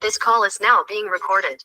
This call is now being recorded.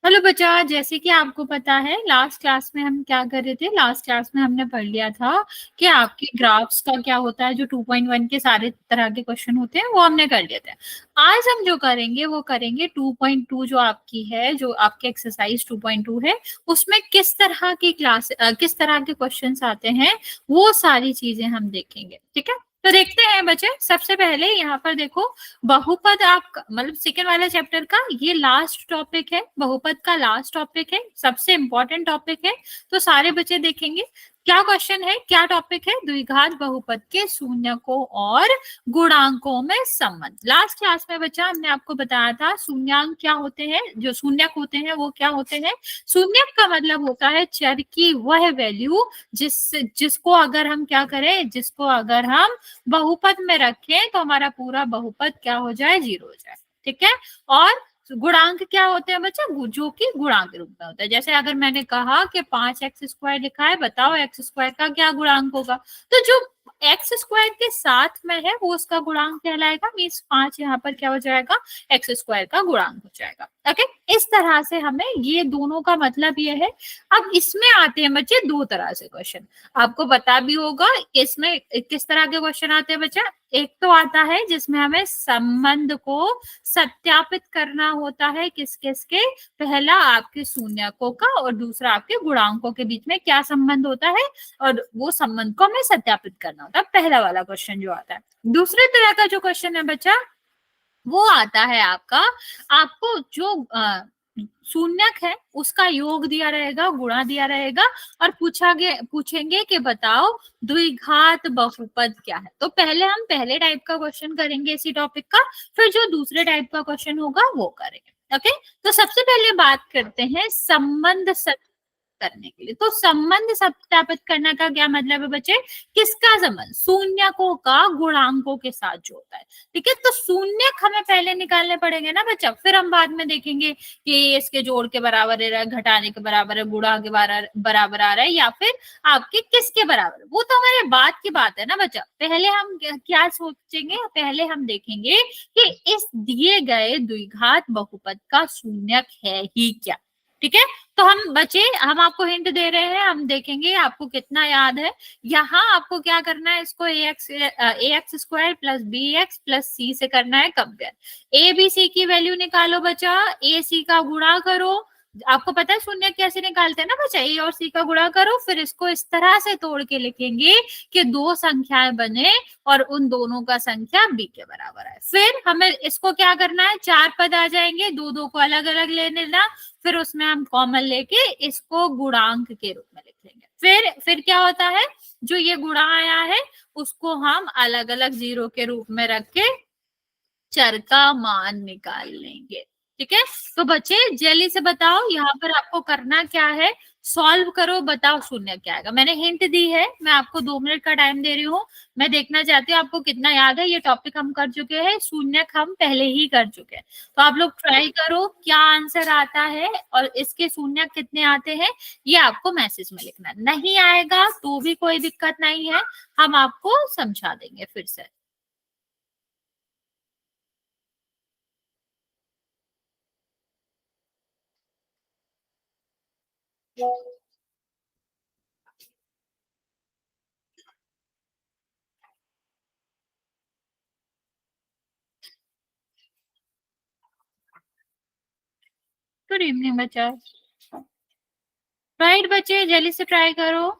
Hello बच्चा, जैसे कि आपको पता है लास्ट क्लास में हम क्या कर रहे थे। लास्ट क्लास में हमने पढ़ लिया था कि आपके ग्राफ्स का क्या होता है, जो 2.1 के सारे तरह के क्वेश्चन होते हैं वो हमने कर लिए थे। आज हम जो करेंगे वो करेंगे 2.2, जो आपकी है, जो आपके एक्सरसाइज 2.2 है, उसमें किस तरह की किस तरह के क्वेश्चंस आते हैं वो सारी चीजें हम देखेंगे। ठीक है, तो देखते हैं बच्चे। सबसे पहले यहाँ पर देखो, बहुपद आप मतलब सेकेंड वाले चैप्टर का ये लास्ट टॉपिक है, बहुपद का लास्ट टॉपिक है, सबसे इंपॉर्टेंट टॉपिक है। तो सारे बच्चे देखेंगे क्या क्वेश्चन है, क्या टॉपिक है, द्विघात बहुपद के शून्यकों और गुणांकों में संबंध। लास्ट क्लास में बच्चा हमने आपको बताया था शून्यांक क्या होते हैं, जो शून्यक होते हैं वो क्या होते हैं। शून्यक का मतलब होता है चर की वह वैल्यू जिसको अगर हम क्या करें, जिसको अगर हम बहुपद में रखें तो हमारा पूरा बहुपद क्या हो जाए, 0 हो जाए। ठीक है, और गुणांक क्या होते हैं बच्चा, जो कि गुणांक के रूप में होता है। जैसे अगर मैंने कहा कि 5x² लिखा है, बताओ x² का क्या गुणांक होगा। तो जो x² के साथ में है वो उसका गुणांक कहलाएगा। मीन्स 5 यहाँ पर क्या हो जाएगा, x² का गुणांक हो जाएगा। ओके, इस तरह से हमें ये दोनों का मतलब ये है। अब इसमें आते हैं बच्चे दो तरह से क्वेश्चन, आपको पता भी होगा इसमें किस तरह के क्वेश्चन आते हैं बच्चा। एक तो आता है जिसमें हमें संबंध को सत्यापित करना होता है, किस किस के, पहला आपके शून्यकों का और दूसरा आपके गुणांकों के बीच में क्या संबंध होता है, और वो संबंध को हमें सत्यापित करना होता है। पहला वाला क्वेश्चन जो आता है। दूसरे तरह का जो क्वेश्चन है बच्चा वो आता है आपका, आपको जो शून्यक है उसका योग दिया रहेगा, गुणा दिया रहेगा, और पूछेंगे कि बताओ द्विघात बहुपद क्या है। तो पहले हम पहले टाइप का क्वेश्चन करेंगे इसी टॉपिक का, फिर जो दूसरे टाइप का क्वेश्चन होगा वो करेंगे। ओके, तो सबसे पहले बात करते हैं संबंध करने के लिए। तो संबंध सत्यापित करने का क्या मतलब है बच्चे, किसका संबंध, शून्यकों का गुणांकों के साथ जो होता है। ठीक है, तो शून्यक हमें पहले निकालने पड़ेंगे ना बच्चा, फिर हम बाद में देखेंगे कि इसके जोड़ के बराबर है, घटाने के बराबर है, गुणा के बराबर आ रहा है, या फिर आपके किसके बराबर है, वो तो हमारे बाद की बात है ना बच्चा। पहले हम क्या सोचेंगे, पहले हम देखेंगे कि इस दिए गए द्विघात बहुपद का शून्यक है ही क्या। ठीक है, तो हम आपको हिंट दे रहे हैं, हम देखेंगे आपको कितना याद है। यहाँ आपको क्या करना है, इसको ax² plus bx plus c से करना है कंपेयर। a b c की वैल्यू निकालो बच्चा, a c का गुणा करो। आपको पता है शून्य कैसे निकालते हैं ना बच्चा, a और c का गुणा करो, फिर इसको इस तरह से तोड़ के लिखेंगे कि दो संख्याएं बने और उन दोनों का संख्या b के बराबर है। फिर हमें इसको क्या करना है, चार पद आ जाएंगे, दो दो को अलग अलग ले लेना, फिर उसमें हम कॉमन लेके इसको गुणांक के रूप में लिख लेंगे। फिर क्या होता है, जो ये गुणा आया है उसको हम अलग अलग जीरो के रूप में रख के चर का मान निकाल लेंगे। ठीक है, तो बच्चे जल्दी से बताओ यहाँ पर आपको करना क्या है, सॉल्व करो, बताओ शून्य क्या आएगा। मैंने हिंट दी है, मैं आपको 2 मिनट का टाइम दे रही हूँ। मैं देखना चाहती हूँ आपको कितना याद है। ये टॉपिक हम कर चुके हैं, शून्य हम पहले ही कर चुके हैं। तो आप लोग ट्राई करो क्या आंसर आता है और इसके शून्य कितने आते हैं, ये आपको मैसेज में लिखना। नहीं आएगा तो भी कोई दिक्कत नहीं है, हम आपको समझा देंगे फिर से। गुड इवनिंग बच्चा। राइट बच्चे, जल्दी से ट्राई करो।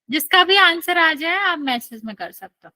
जिसका भी आंसर आ जाए आप मैसेज में कर सकते हो।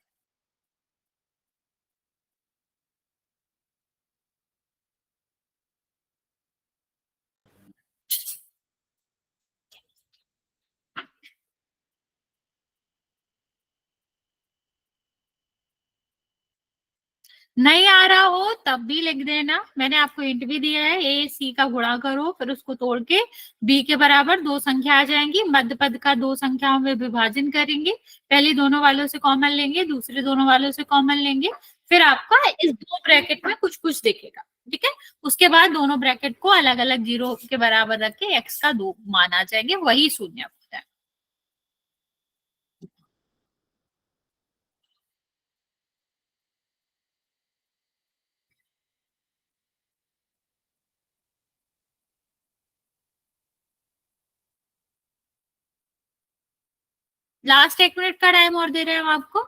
नहीं आ रहा हो तब भी लिख देना, मैंने आपको हिंट भी दिया है, ए सी का गुणा करो फिर उसको तोड़ के बी के बराबर दो संख्या आ जाएंगी, मध्य पद का दो संख्याओं में विभाजन करेंगे, पहले दोनों वालों से कॉमन लेंगे, दूसरे दोनों वालों से कॉमन लेंगे, फिर आपका इस दो ब्रैकेट में कुछ कुछ दिखेगा, ठीक है। उसके बाद दोनों ब्रैकेट को अलग अलग जीरो के बराबर रख के एक्स का दो मान आ जाएंगे, वही शून्य होता है। लास्ट 1 मिनट का टाइम और दे रहे हैं हम आपको,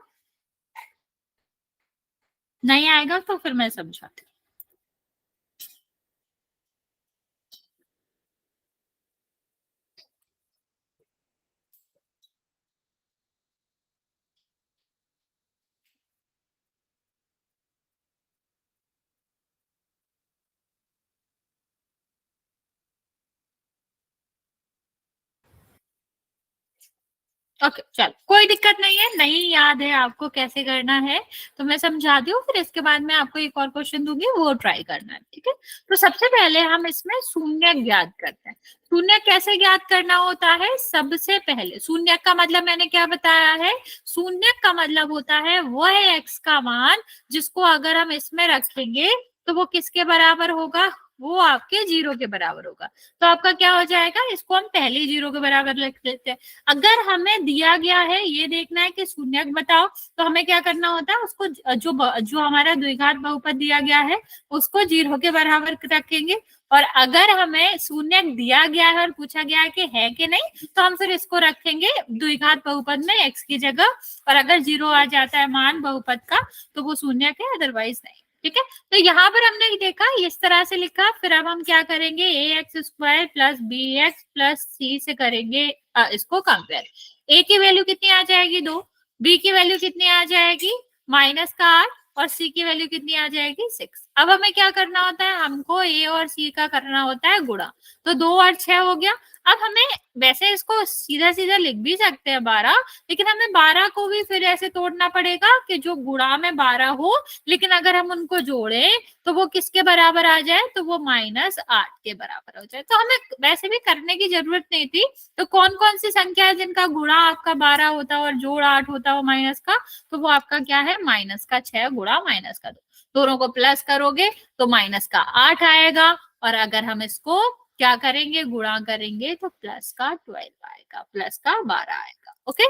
नहीं आएगा तो फिर मैं समझाती हूँ। ओके चल, कोई दिक्कत नहीं है, नहीं याद है आपको कैसे करना है तो मैं समझा दी हूँ, फिर इसके बाद मैं आपको एक और क्वेश्चन दूंगी, वो ट्राई करना है, ठीक है। तो सबसे पहले हम इसमें शून्य ज्ञात करते हैं। शून्य कैसे ज्ञात करना होता है, सबसे पहले शून्य का मतलब मैंने क्या बताया है, शून्य का मतलब होता है वह एक्स का मान जिसको अगर हम इसमें रखेंगे तो वो किसके बराबर होगा, वो आपके जीरो के बराबर होगा। तो आपका क्या हो जाएगा, इसको हम पहले जीरो के बराबर लिख लेते हैं। अगर हमें दिया गया है ये देखना है कि शून्यक बताओ, तो हमें क्या करना होता है, उसको जो जो हमारा द्विघात बहुपद दिया गया है उसको जीरो के बराबर रखेंगे। और अगर हमें शून्यक दिया गया है और पूछा गया है कि है कि नहीं, तो हम फिर इसको रखेंगे द्विघात बहुपद में एक्स की जगह, और अगर जीरो आ जाता है मान बहुपद का तो वो शून्यक है, अदरवाइज नहीं, ठीक है। तो यहाँ पर हमने देखा इस तरह से लिखा, फिर अब हम क्या करेंगे, a x square plus b x plus c से करेंगे इसको कंपेयर। ए की वैल्यू कितनी आ जाएगी 2, बी की वैल्यू कितनी आ जाएगी -8, और सी की वैल्यू कितनी आ जाएगी 6। अब हमें क्या करना होता है, हमको ए और सी का करना होता है गुणा, तो 2 और 6 हो गया। अब हमें वैसे इसको सीधा सीधा लिख भी सकते हैं 12, लेकिन हमें 12 को भी फिर ऐसे तोड़ना पड़ेगा कि जो गुणा में 12 हो, लेकिन अगर हम उनको जोड़े तो वो किसके बराबर आ जाए, तो वो -8 के बराबर हो जाए। तो हमें वैसे भी करने की जरूरत नहीं थी। तो कौन कौन सी संख्या है जिनका गुणा आपका 12 होता है और जोड़ 8 होता है माइनस का, तो वो आपका क्या है, -6 गुणा -2, दोनों को प्लस करोगे तो -8 आएगा, और अगर हम इसको क्या करेंगे, गुणा करेंगे तो +12 आएगा, +12 आएगा। ओके,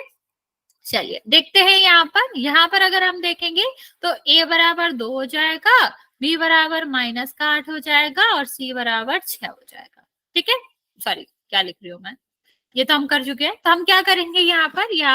चलिए देखते हैं यहाँ पर अगर हम देखेंगे तो a बराबर 2 हो जाएगा, b बराबर -8 हो जाएगा, और c बराबर 6 हो जाएगा, ठीक है। सॉरी, क्या लिख रही हूँ मैं, ये तो हम कर चुके हैं। तो हम क्या करेंगे, यहाँ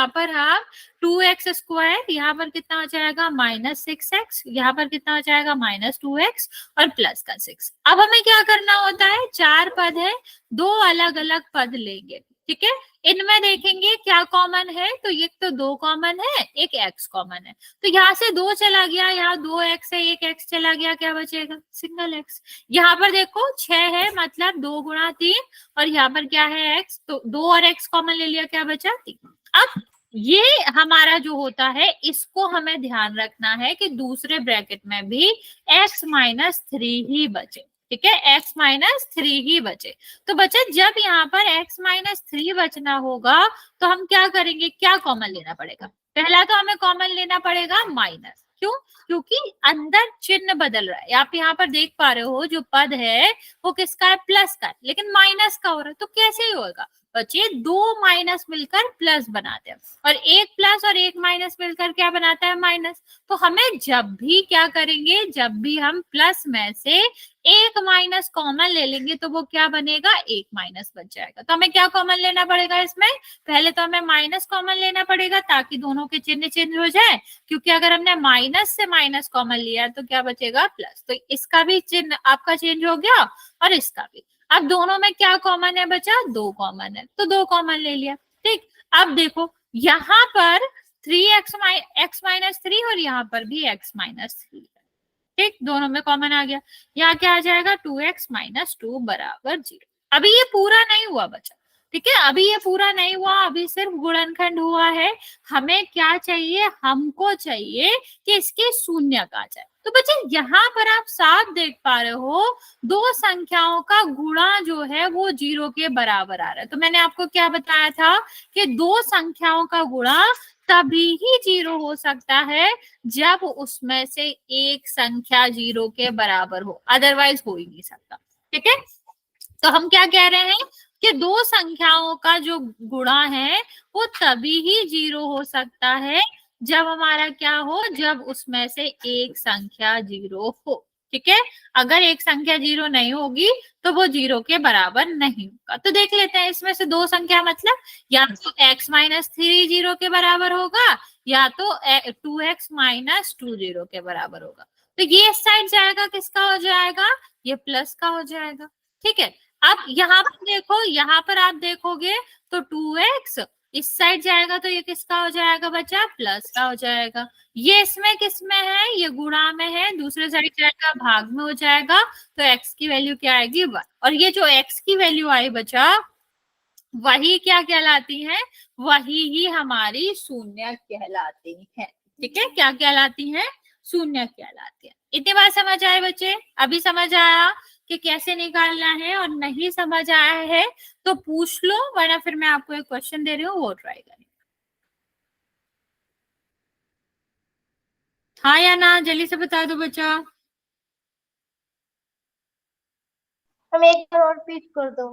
पर हम 2x², यहाँ पर कितना हो जाएगा -6x, यहाँ पर कितना हो जाएगा -2x, और प्लस का 6। अब हमें क्या करना होता है, चार पद है, दो अलग अलग पद लेंगे, ठीक है। इनमें देखेंगे क्या कॉमन है, तो ये तो 2 कॉमन है, एक x कॉमन है, तो यहाँ से 2 चला गया, यहाँ 2x है, एक x चला गया, क्या बचेगा, सिंगल x। यहाँ पर देखो 6 है, मतलब 2 गुणा 3, और यहाँ पर क्या है x, तो 2 और x कॉमन ले लिया, क्या बचा 3। अब ये हमारा जो होता है, इसको हमें ध्यान रखना है कि दूसरे ब्रैकेट में भी x-3 ही बचे, ठीक है, x-3 ही बचे। तो बच्चे जब यहाँ पर x-3 बचना होगा तो हम क्या करेंगे, क्या कॉमन लेना पड़ेगा, पहला तो हमें कॉमन लेना पड़ेगा माइनस, क्यों, क्योंकि अंदर चिन्ह बदल रहा है। आप यहाँ पर देख पा रहे हो जो पद है वो किसका है, प्लस का, लेकिन माइनस का हो रहा है, तो कैसे ही होगा बच्चे, दो माइनस मिलकर प्लस बनाते हैं, और एक प्लस और एक माइनस मिलकर क्या बनाता है, माइनस। तो हमें जब भी क्या करेंगे, जब भी हम प्लस में से एक माइनस कॉमन ले लेंगे तो वो क्या बनेगा, एक माइनस बच जाएगा। तो हमें क्या कॉमन लेना पड़ेगा इसमें, पहले तो हमें माइनस कॉमन लेना पड़ेगा ताकि दोनों के चिन्ह चेंज हो जाए, क्योंकि अगर हमने माइनस से माइनस कॉमन लिया तो क्या बचेगा, प्लस। तो इसका भी चिन्ह आपका चेंज हो गया और इसका भी। अब दोनों में क्या कॉमन है बचा, 2 कॉमन है, तो 2 कॉमन ले लिया, ठीक। अब देखो यहाँ पर 3x-3 और यहाँ पर भी x-3, ठीक, दोनों में कॉमन आ गया। यहाँ क्या आ जाएगा, 2x-2 बराबर 0। अभी ये पूरा नहीं हुआ बचा, ठीक है, अभी ये पूरा नहीं हुआ, अभी सिर्फ गुणनखंड हुआ है। हमें क्या चाहिए, हमको चाहिए कि इसके शून्य आ जाए। तो बच्चे यहाँ पर आप साफ देख पा रहे हो, दो संख्याओं का गुणा जो है वो 0 के बराबर आ रहा है। तो मैंने आपको क्या बताया था कि दो संख्याओं का गुणा तभी ही 0 हो सकता है जब उसमें से एक संख्या 0 के बराबर हो, अदरवाइज हो ही नहीं सकता। ठीक है, तो हम क्या कह रहे हैं कि दो संख्याओं का जो गुणा है वो तभी ही 0 हो सकता है जब हमारा क्या हो, जब उसमें से एक संख्या 0 हो। ठीक है, अगर एक संख्या 0 नहीं होगी तो वो 0 के बराबर नहीं होगा। तो देख लेते हैं इसमें से दो संख्या, मतलब या तो x-3 0 के बराबर होगा, या तो 2x-2 0 के बराबर होगा। तो ये इस साइड जाएगा, किसका हो जाएगा, ये प्लस का हो जाएगा। ठीक है, अब यहाँ पर देखो, यहाँ पर आप देखोगे तो 2x इस साइड जाएगा तो ये किसका हो जाएगा बच्चा, प्लस का हो जाएगा। ये इसमें किसमें है, ये गुणा में है, दूसरे साइड जाएगा भाग में हो जाएगा। तो x की वैल्यू क्या आएगी 1, और ये जो x की वैल्यू आई बच्चा, वही क्या कहलाती है, वही ही हमारी शून्य कहलाती है। ठीक है, क्या कहलाती है, शून्य कहलाती है। इतनी बात समझ आए बच्चे, अभी समझ आया कि कैसे निकालना है, और नहीं समझ आया है तो पूछ लो, वरना फिर मैं आपको एक क्वेश्चन दे रही हूँ, वो ट्राई करें। हाँ या ना, जल्दी से बता दो बच्चा। हम एक बार और रिपीट कर दो।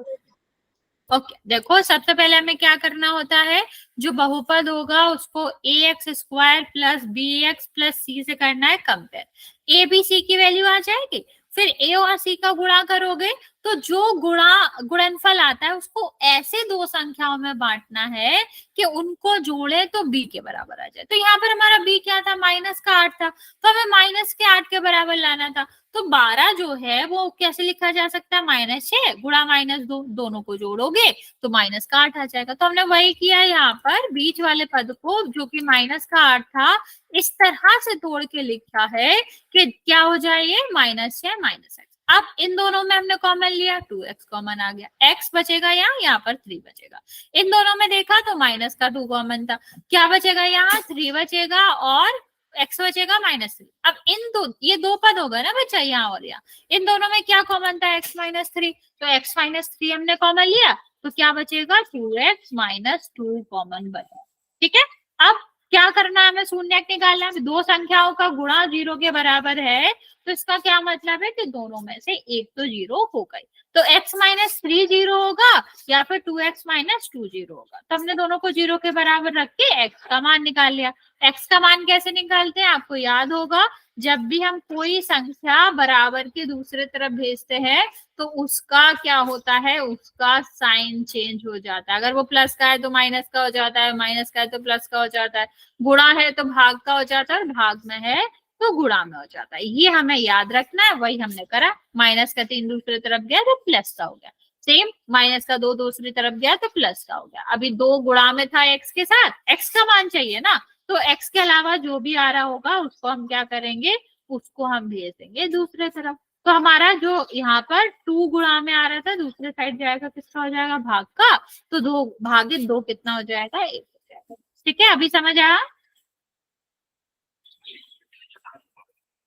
ओके, देखो सबसे पहले हमें क्या करना होता है, जो बहुपद होगा उसको ax² plus bx plus c से करना है कंपेयर। ए बी सी की वैल्यू आ जाएगी, फिर ए और सी का गुणा करोगे तो जो गुणनफल आता है उसको ऐसे दो संख्याओं में बांटना है कि उनको जोड़े तो b के बराबर आ जाए। तो यहाँ पर हमारा b क्या था, -8 था, तो हमें -8 के बराबर लाना था। तो 12 जो है वो कैसे लिखा जा सकता है, -6 गुणा -2, दोनों को जोड़ोगे तो -8 आ जाएगा। तो हमने वही किया, यहाँ पर बीच वाले पद को जो कि -8 था, इस तरह से तोड़ के लिखा है कि क्या हो जाए, ये -6 -x। अब इन दोनों में हमने कॉमन लिया, 2x कॉमन आ गया, x बचेगा यहाँ पर 3 बचेगा। इन दोनों में देखा तो माइनस का 2 कॉमन था, क्या बचेगा, यहाँ 3 बचेगा और x बचेगा -3। अब इन दो, ये दो पद होगा ना बच्चा, यहाँ और यहाँ, इन दोनों में क्या कॉमन था, x-3, तो x-3 हमने कॉमन लिया, तो क्या बचेगा, 2x-2 कॉमन बचा। ठीक है, अब क्या करना है, हमें शून्य निकालना है। दो संख्याओं का गुणा 0 के बराबर है, तो इसका क्या मतलब है कि दोनों में से एक तो 0 हो गई। तो x-3 0 होगा, या फिर 2x-2 0 होगा। तो हमने दोनों को 0 के बराबर रख के x का मान निकाल लिया। x का मान कैसे निकालते हैं, आपको याद होगा, जब भी हम कोई संख्या बराबर के दूसरे तरफ भेजते हैं तो उसका क्या होता है, उसका साइन चेंज हो जाता है। अगर वो प्लस का है तो माइनस का हो जाता है, माइनस का है तो प्लस का हो जाता है, गुणा है तो भाग का हो जाता है, और भाग में है तो गुणा में हो जाता है। ये हमें याद रखना है, वही हमने करा। -3 दूसरी तरफ गया तो प्लस का हो गया, सेम -2 दूसरी तरफ गया तो प्लस का हो गया। अभी 2 गुणा में था x के साथ, x का मान चाहिए ना, तो x के अलावा जो भी आ रहा होगा उसको हम क्या करेंगे, उसको हम भेज देंगे दूसरे तरफ। तो हमारा जो यहाँ पर 2 गुणा में आ रहा था, दूसरे साइड जाएगा, किसका हो जाएगा, भाग का। तो 2 भागित 2 कितना हो जाएगा, 1 हो जाएगा। ठीक है, अभी समझ आया।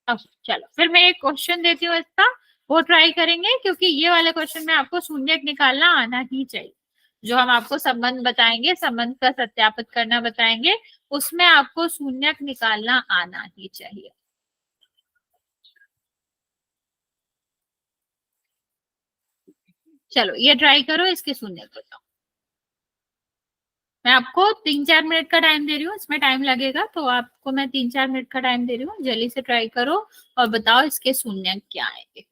अब चलो फिर मैं एक क्वेश्चन देती हूँ इसका, वो ट्राई करेंगे, क्योंकि ये वाले क्वेश्चन में आपको शून्य निकालना आना ही चाहिए। जो हम आपको संबंध बताएंगे, संबंध का सत्यापित करना बताएंगे, उसमें आपको शून्य निकालना आना ही चाहिए। चलो ये ट्राई करो, इसके शून्य बताओ। मैं आपको 3-4 मिनट का टाइम दे रही हूँ, इसमें टाइम लगेगा तो आपको मैं 3-4 मिनट का टाइम दे रही हूँ, जल्दी से ट्राई करो और बताओ इसके शून्य क्या आएंगे।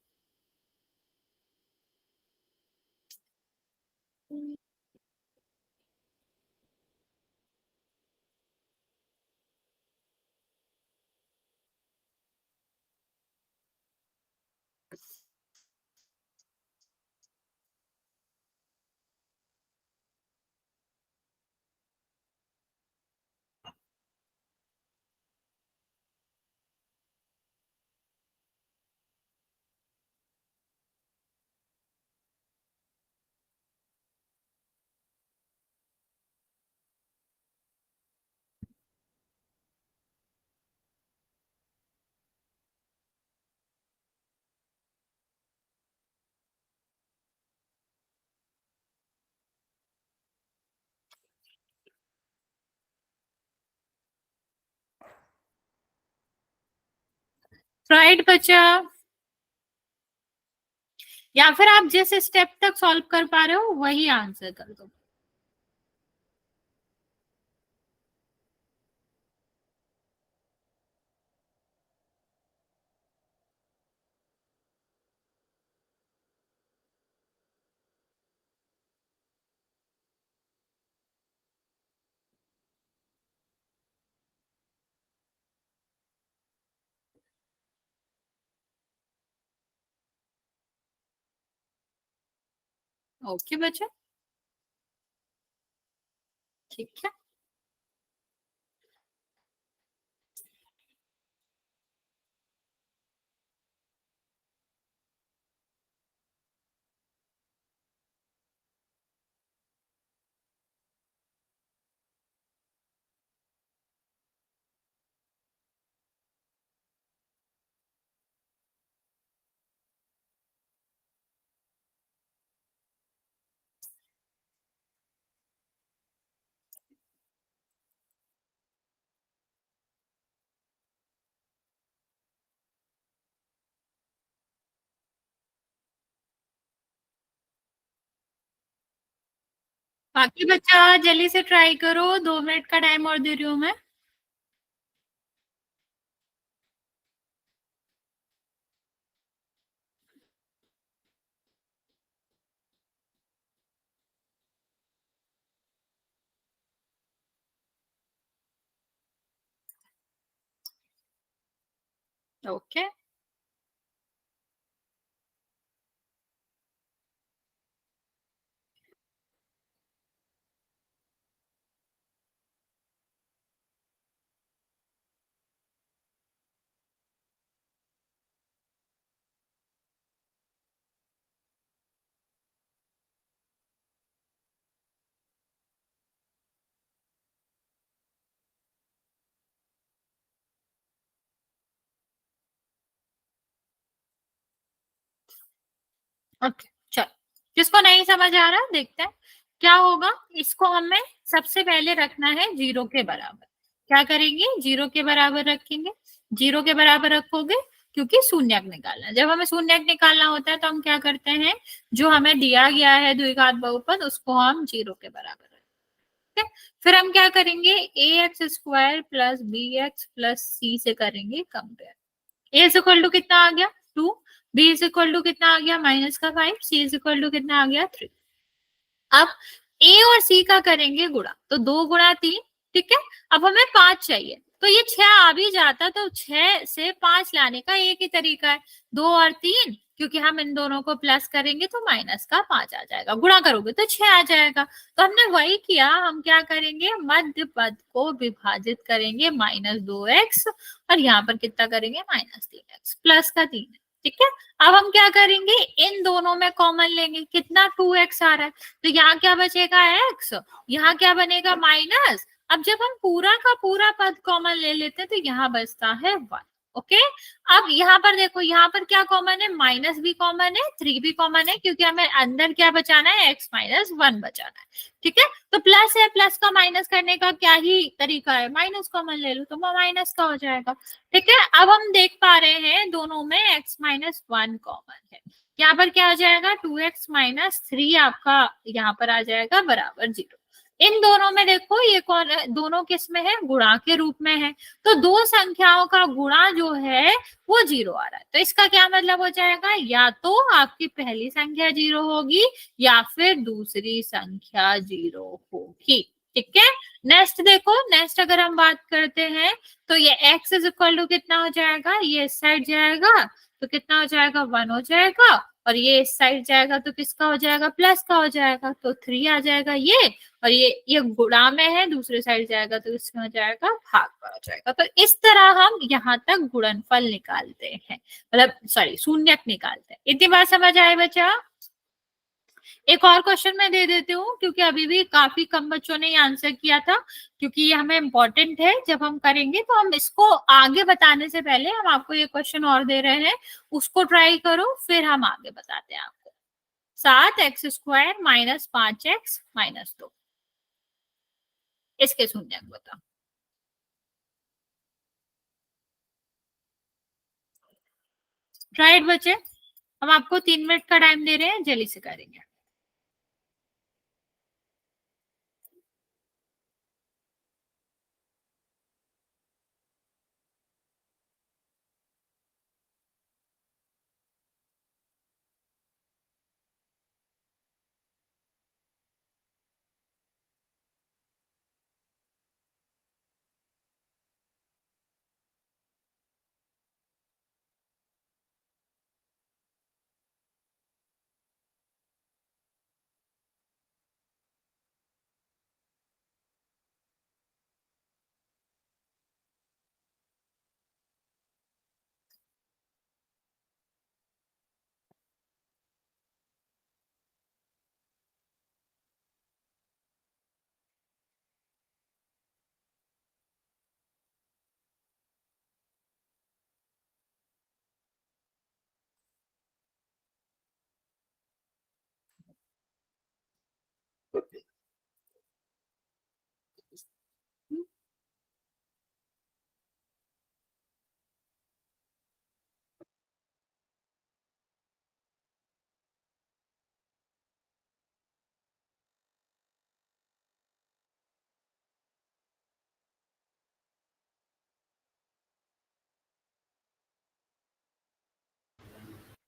राइट बच्चा, या फिर आप जिस स्टेप तक सॉल्व कर पा रहे हो वही आंसर कर दो। ओके बच्चा, ठीक है। बाकी बच्चा जल्दी से ट्राई करो, 2 मिनट का टाइम और दे रही हूँ मैं। ओके, ओके, चलो। जिसको नहीं समझ आ रहा देखते हैं क्या होगा। इसको हमें सबसे पहले रखना है जीरो के बराबर। क्या करेंगे, जीरो के बराबर रखेंगे। जीरो के बराबर रखोगे क्योंकि शून्यक निकालना है। जब हमें शून्यक निकालना होता है तो हम क्या करते हैं, जो हमें दिया गया है द्विघात बहुपद उसको हम जीरो के बराबर रखेंगे। ठीक है? फिर हम क्या करेंगे, a x square plus b x plus c से करेंगे compare. A is equal to कितना आ गया, 2। बी इज इक्वल टू कितना आ गया, -5। सी इज इक्वल टू कितना आ गया, 3। अब ए और सी का करेंगे गुणा, तो 2 गुणा 3। ठीक है, अब हमें 5 चाहिए, तो ये 6 आ भी जाता तो 6 से 5 लाने का एक ही तरीका है, 2 और 3, क्योंकि हम इन दोनों को प्लस करेंगे तो माइनस का 5 आ जाएगा, गुणा करोगे तो 6 आ जाएगा। तो हमने वही किया, हम क्या करेंगे, मध्य पद को विभाजित करेंगे -2x, और यहाँ पर कितना करेंगे, -3x, प्लस का 3 है। ठीक है, अब हम क्या करेंगे, इन दोनों में कॉमन लेंगे, कितना 2x आ रहा है, तो यहाँ क्या बचेगा x, यहाँ क्या बनेगा माइनस। अब जब हम पूरा का पूरा पद कॉमन ले लेते हैं तो यहाँ बचता है 1। ओके, अब यहाँ पर देखो, यहाँ पर क्या कॉमन है, माइनस भी कॉमन है, 3 भी कॉमन है, क्योंकि हमें अंदर क्या बचाना है, x-1 बचाना है। ठीक है, तो प्लस है, प्लस का माइनस करने का क्या ही तरीका है, माइनस कॉमन ले लो तो वो माइनस का हो जाएगा। ठीक है, अब हम देख पा रहे हैं दोनों में x-1 कॉमन है। यहाँ पर क्या आ जाएगा, 2x-3 आपका यहाँ पर आ जाएगा बराबर 0। इन दोनों में देखो ये कौन, दोनों किस में है, गुणा के रूप में है, तो दो संख्याओं का गुणा जो है वो 0 आ रहा है। तो इसका क्या मतलब हो जाएगा, या तो आपकी पहली संख्या 0 होगी या फिर दूसरी संख्या 0 होगी। ठीक है, नेक्स्ट देखो, नेक्स्ट अगर हम बात करते हैं तो ये x इज इक्वल टू कितना हो जाएगा, ये इस साइड जाएगा तो कितना हो जाएगा, 1 हो जाएगा, और ये इस साइड जाएगा तो किसका हो जाएगा, प्लस का हो जाएगा, तो 3 आ जाएगा ये, और ये गुणा में है, दूसरे साइड जाएगा तो इसमें हो जाएगा भाग पर हो जाएगा। तो इस तरह हम यहाँ तक गुणनफल निकालते हैं, मतलब सॉरी शून्यक निकालते हैं। इतनी बात समझ आए बच्चा। एक और क्वेश्चन मैं दे देती हूँ, क्योंकि अभी भी काफी कम बच्चों ने ये आंसर किया था, क्योंकि ये हमें इम्पोर्टेंट है। जब हम करेंगे तो हम इसको आगे बताने से पहले हम आपको ये क्वेश्चन और दे रहे हैं, उसको ट्राई करो, फिर हम आगे बताते हैं आपको। 7x² - 5x - 2, इसके शून्यक बताओ। राइट बच्चे, हम आपको 3 मिनट का टाइम दे रहे हैं, जल्दी से करेंगे।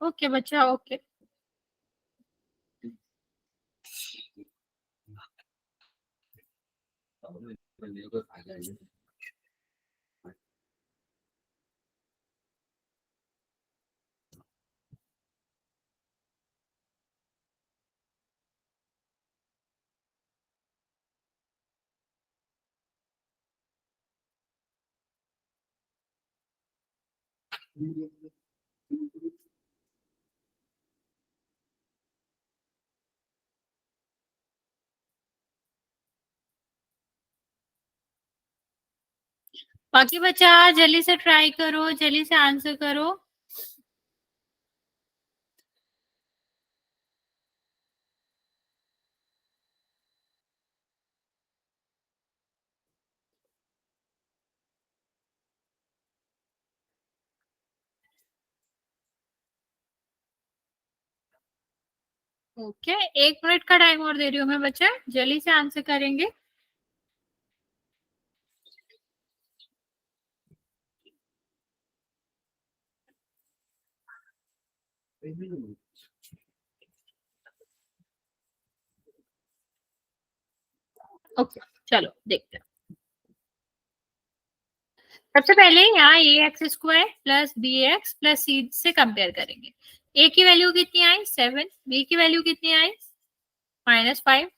ओके बच्चा, ओके। बाकी बच्चा जल्दी से ट्राई करो, जल्दी से आंसर करो। ओके, 1 मिनट का टाइम और दे रही हूँ मैं बच्चा, जल्दी से आंसर करेंगे। ओके, चलो देखते हैं। सबसे पहले यहाँ a x square plus b x plus c से कंपेयर करेंगे। ए की वैल्यू कितनी आई 7, बी की वैल्यू कितनी आई -5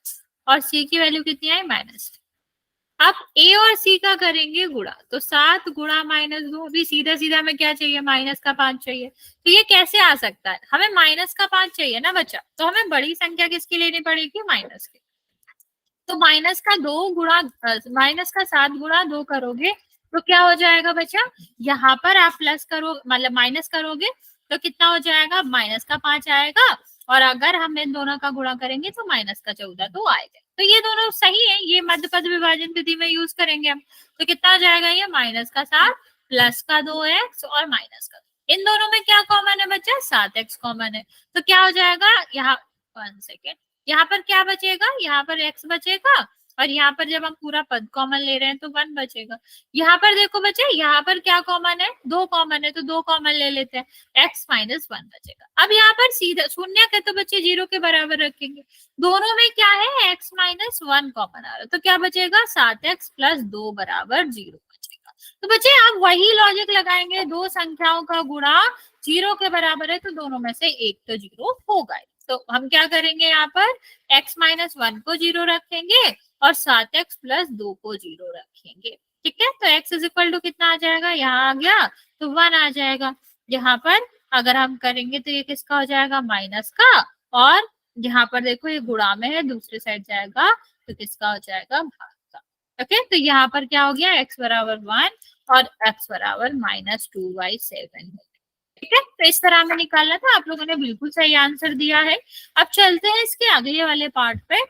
और सी की वैल्यू कितनी आई -। अब ए और सी का करेंगे गुणा, तो 7 गुणा -2, अभी सीधा सीधा हमें क्या चाहिए, -5 चाहिए। तो ये कैसे आ सकता है, हमें -5 चाहिए ना बच्चा, तो हमें बड़ी संख्या किसकी लेनी पड़ेगी, माइनस की। तो -7 गुणा 2 करोगे तो क्या हो जाएगा बच्चा, यहाँ पर आप प्लस करो मतलब माइनस करोगे तो कितना हो जाएगा, -5 आएगा। और अगर हम इन दोनों का गुणा करेंगे तो -14 तो आएगा। तो ये दोनों सही है, ये मध्य पद विभाजन विधि में यूज करेंगे हम। तो कितना हो जाएगा, ये -7 प्लस का 2x और माइनस का, इन दोनों में क्या कॉमन है बच्चा, 7x कॉमन है। तो क्या हो जाएगा, यहाँ 1 सेकेंड, यहाँ पर क्या बचेगा, यहाँ पर x बचेगा और यहाँ पर जब हम पूरा पद कॉमन ले रहे हैं तो 1 बचेगा। यहाँ पर देखो बच्चे, यहाँ पर क्या कॉमन है, 2 कॉमन है, तो 2 कॉमन ले लेते हैं, x -1 बचेगा। अब यहाँ पर सीधा शून्य के तो बच्चे 0 के बराबर रखेंगे, दोनों में क्या है, x -1 कॉमन आ रहा है, तो क्या बचेगा, 7x + 2 = 0 बचेगा। तो बच्चे आप वही लॉजिक लगाएंगे, दो संख्याओं का गुणा 0 के बराबर है तो दोनों में से एक तो 0 होगा। तो हम क्या करेंगे, यहाँ पर x -1 को 0 रखेंगे और 7x + 2 को 0 रखेंगे। ठीक है, तो x = कितना आ जाएगा, यहाँ आ गया तो 1 आ जाएगा। यहाँ पर अगर हम करेंगे तो ये किसका हो जाएगा, माइनस का, और यहाँ पर देखो ये गुणा में है, दूसरी साइड जाएगा तो किसका हो जाएगा, भाग का। ओके, तो यहाँ पर क्या हो गया, x = 1 और x = -2/7। ठीक है, तो इस तरह में निकालना था, आप लोगों ने बिल्कुल सही आंसर दिया है। अब चलते हैं इसके अगले वाले पार्ट पे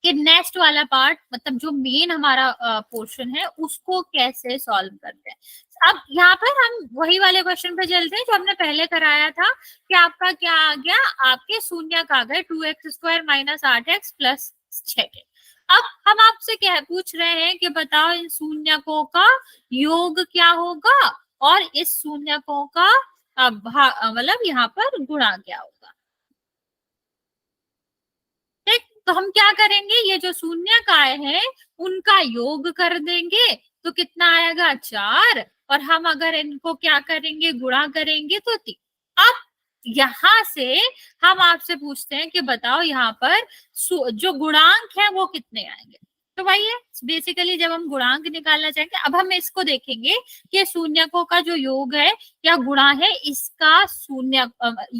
कि नेक्स्ट वाला पार्ट मतलब जो मेन हमारा पोर्शन है उसको कैसे सॉल्व करते हैं। अब यहाँ पर हम वही वाले क्वेश्चन पे चलते हैं जो हमने पहले कराया था कि आपका क्या आ गया, आपके शून्यक आ गए 2x² माइनस 8x प्लस 6। अब हम आपसे क्या पूछ रहे हैं कि बताओ इन शून्यकों का योग क्या होगा और इस शून्यकों का मतलब यहाँ पर गुणा क्या होगा। ठीक, तो हम क्या करेंगे, ये जो शून्यक आए हैं उनका योग कर देंगे तो कितना आएगा 4, और हम अगर इनको क्या करेंगे गुणा करेंगे तो 3। अब यहां से हम आपसे पूछते हैं कि बताओ यहाँ पर जो गुणांक है वो कितने आएंगे। तो भाई ये बेसिकली जब हम गुणांक निकालना चाहेंगे, अब हम इसको देखेंगे कि शून्यकों का जो योग है या गुणा है इसका शून्य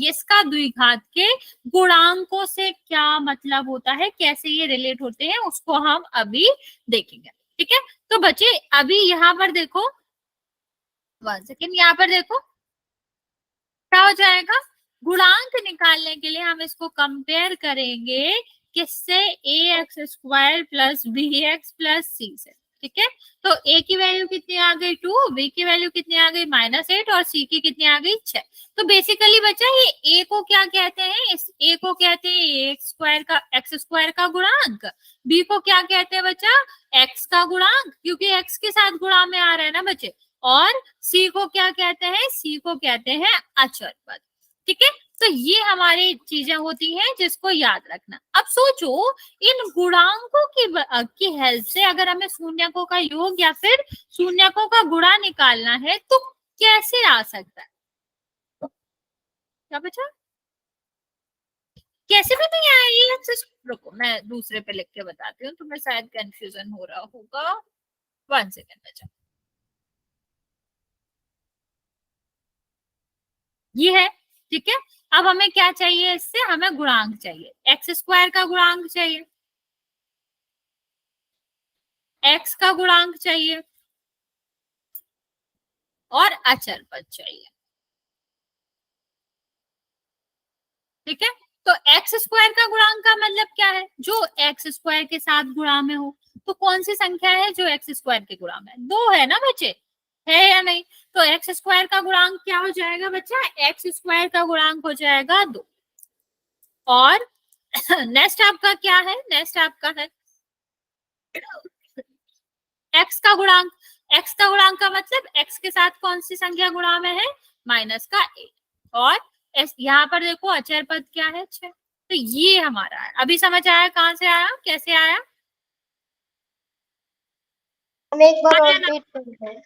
इसका द्विघात के गुणांकों से क्या मतलब होता है, कैसे ये रिलेट होते हैं उसको हम अभी देखेंगे। ठीक है, तो बच्चे अभी यहाँ पर देखो 1 सेकेंड, यहाँ पर देखो क्या हो जाएगा, गुणांक निकालने के लिए हम इसको कंपेयर करेंगे किससे, ax² plus bx plus c से। ठीक है, तो a की वैल्यू कितनी आ गई 2, b की वैल्यू कितनी आ गई -8 और c की कितनी आ गई 6। तो बेसिकली बच्चा ये a को क्या कहते हैं, इस a को कहते हैं x² का गुणांक, b को क्या कहते हैं बच्चा x का गुणांक क्योंकि x के साथ गुणा में आ रहा है ना बच्चे, और c को क्या कहते हैं, c को कहते हैं अचर पद। ठीक है, तो ये हमारी चीजें होती हैं जिसको याद रखना। अब सोचो इन गुणांकों की हेल्प से अगर हमें शून्यकों का योग या फिर शून्यकों का गुणा निकालना है तो कैसे आ सकता है, क्या बचा, कैसे भी नहीं आया ये। रुको मैं दूसरे पे लिख के बताती हूँ, तुम्हें शायद कंफ्यूजन हो रहा होगा। 1 सेकेंड बचा, ये है। ठीक है, अब हमें क्या चाहिए, इससे हमें गुणांक चाहिए, x² का गुणांक चाहिए, x का गुणांक चाहिए और अचर पद चाहिए। ठीक है, तो x² का गुणांक का मतलब क्या है, जो x² के साथ गुणा में हो। तो कौन सी संख्या है जो x² के गुणा में, 2 है ना बच्चे, है या नहीं। तो x² का गुणांक क्या हो जाएगा बच्चा, x² का गुणांक हो जाएगा 2। और नेक्स्ट आपका क्या है, नेक्स्ट आपका है x का गुणांक। x का गुणांक का मतलब x के साथ कौन सी संख्या गुणा में है, -8। और यहाँ पर देखो अचर पद क्या है 6। तो ये हमारा है, अभी समझ आया कहाँ से आया, कैसे आया। हम एक बार और रिपीट करते हैं।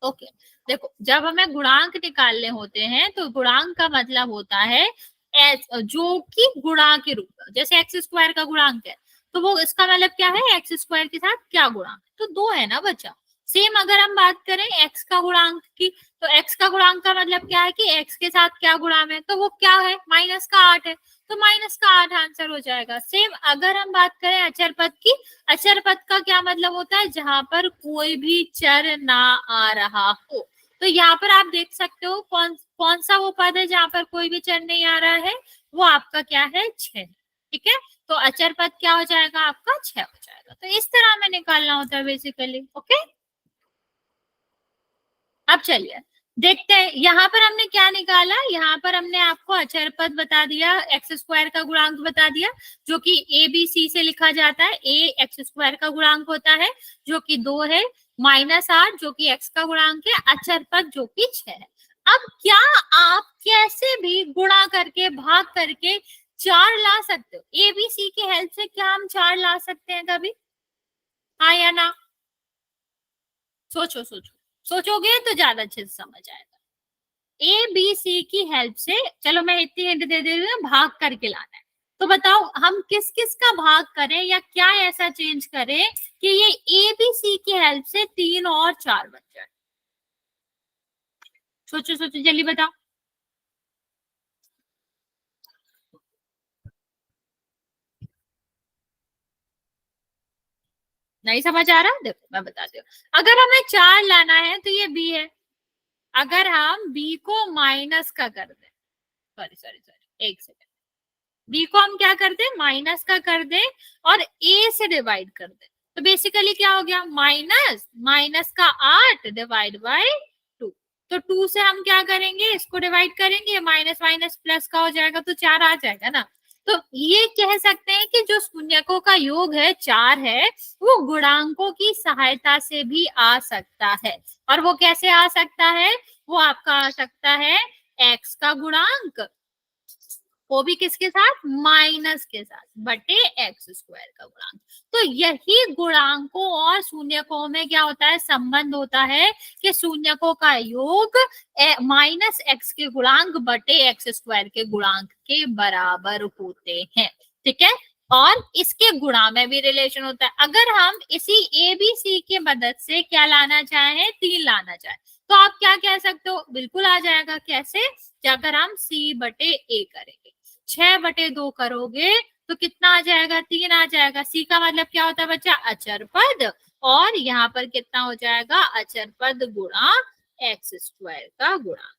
ओके, देखो जब हमें गुणांक निकालने होते हैं तो गुणांक का मतलब होता है जो कि गुणा के रूप में, जैसे x² का गुणांक है तो वो इसका मतलब क्या है, x² के साथ क्या गुणा, तो 2 है ना बच्चा। सेम अगर हम बात करें x का गुणांक की, तो x का गुणांक का मतलब क्या है कि x के साथ क्या गुणा में, तो वो क्या है -8 है, तो -8 आंसर हो जाएगा। सेम अगर हम बात करें अचर पद की, अचर पद का क्या मतलब होता है, जहां पर कोई भी चर ना आ रहा हो। तो यहाँ पर आप देख सकते हो कौन कौन सा वो पद है जहां पर कोई भी चर नहीं आ रहा है, वो आपका क्या है 6। ठीक है, तो अचर पद क्या हो जाएगा आपका 6 हो जाएगा। तो इस तरह हमें निकालना होता है बेसिकली। ओके, अब चलिए देखते हैं यहाँ पर हमने क्या निकाला। यहाँ पर हमने आपको अचर पद बता दिया, x² का गुणांक बता दिया जो कि ABC से लिखा जाता है। a x² का गुणांक होता है जो कि 2 है, -8 जो कि x का गुणांक है, अचर पद जो कि 6 है। अब क्या आप कैसे भी गुणा करके भाग करके 4 ला सकते हो, ABC की हेल्प से क्या हम 4 ला सकते हैं कभी, हाँ या ना, सोचो सोचो, सोचोगे तो ज्यादा अच्छे से समझ आएगा। ABC की हेल्प से, चलो मैं इतनी हिंट दे दे रही हूँ, भाग करके लाना है। तो बताओ हम किस किस का भाग करें या क्या ऐसा चेंज करें कि ये ABC की हेल्प से 3 और 4 बन जाए। सोचो सोचो जल्दी बताओ। नहीं समझ आ रहा, देखो मैं बताती हूँ। अगर हमें 4 लाना है तो ये B है, अगर हम B को माइनस का कर दें, सॉरी सॉरी सॉरी, एक सेकेंड, b को हम क्या कर दे, माइनस का कर दे और a से डिवाइड कर दे, तो बेसिकली क्या हो गया, माइनस माइनस का 8 डिवाइड बाय 2। तो 2 से हम क्या करेंगे, इसको डिवाइड करेंगे, माइनस माइनस प्लस का हो जाएगा तो 4 आ जाएगा ना। तो ये कह सकते हैं कि जो शून्यकों का योग है 4 है, वो गुणांकों की सहायता से भी आ सकता है। और वो कैसे आ सकता है, वो आपका आ सकता है x का गुणांक, वो भी किसके साथ, माइनस के साथ, बटे एक्स स्क्वायर का गुणांक। तो यही गुणांकों और शून्यकों में क्या होता है, संबंध होता है कि शून्यकों का योग माइनस एक्स के गुणांक बटे एक्स स्क्वायर के गुणांक के बराबर होते हैं। ठीक है, और इसके गुणा में भी रिलेशन होता है। अगर हम इसी ए बी सी की मदद से क्या लाना चाहें, 3 लाना चाहें, तो आप क्या कह सकते हो, बिल्कुल आ जाएगा। कैसे, अगर हम सी बटे ए करेंगे, 6/2 करोगे तो कितना आ जाएगा, 3 आ जाएगा। सी का मतलब क्या होता है बच्चा, अचर पद, और यहाँ पर कितना हो जाएगा, अचर पद गुणा एक्स स्क्वायर का गुणा।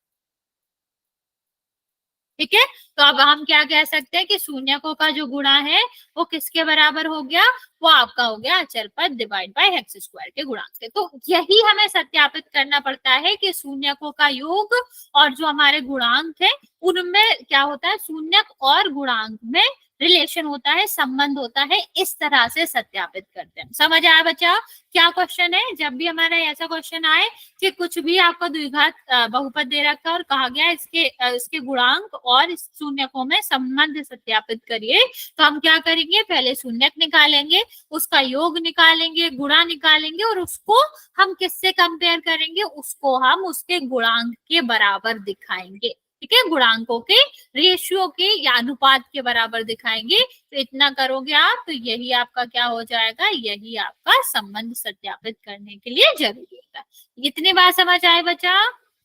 ठीक है, तो अब हम क्या कह सकते हैं कि शून्यकों का जो गुणा है वो किसके बराबर हो गया, वो आपका हो गया अचर पद डिवाइड बाय एक्स स्क्वायर के गुणांक से। तो यही हमें सत्यापित करना पड़ता है कि शून्यकों का योग और जो हमारे गुणांक है उनमें क्या होता है, शून्यक और गुणांक में रिलेशन होता है, संबंध होता है, इस तरह से सत्यापित करते हैं। समझ आया बच्चा, क्या क्वेश्चन है, जब भी हमारा ऐसा क्वेश्चन आए कि कुछ भी आपका द्विघात बहुपद दे रखा है और कहा गया इसके गुणांक और इस शून्यकों में संबंध सत्यापित करिए, तो हम क्या करेंगे, पहले शून्यक निकालेंगे, उसका योग निकालेंगे, गुणा निकालेंगे, और उसको हम किससे कंपेयर करेंगे, उसको हम उसके गुणांक के बराबर दिखाएंगे। ठीक है, गुणांकों के रेशियो के या अनुपात के बराबर दिखाएंगे। तो इतना करोगे आप, तो यही आपका क्या हो जाएगा, यही आपका संबंध सत्यापित करने के लिए जरूरी होता है। इतनी बात समझ आए बच्चा,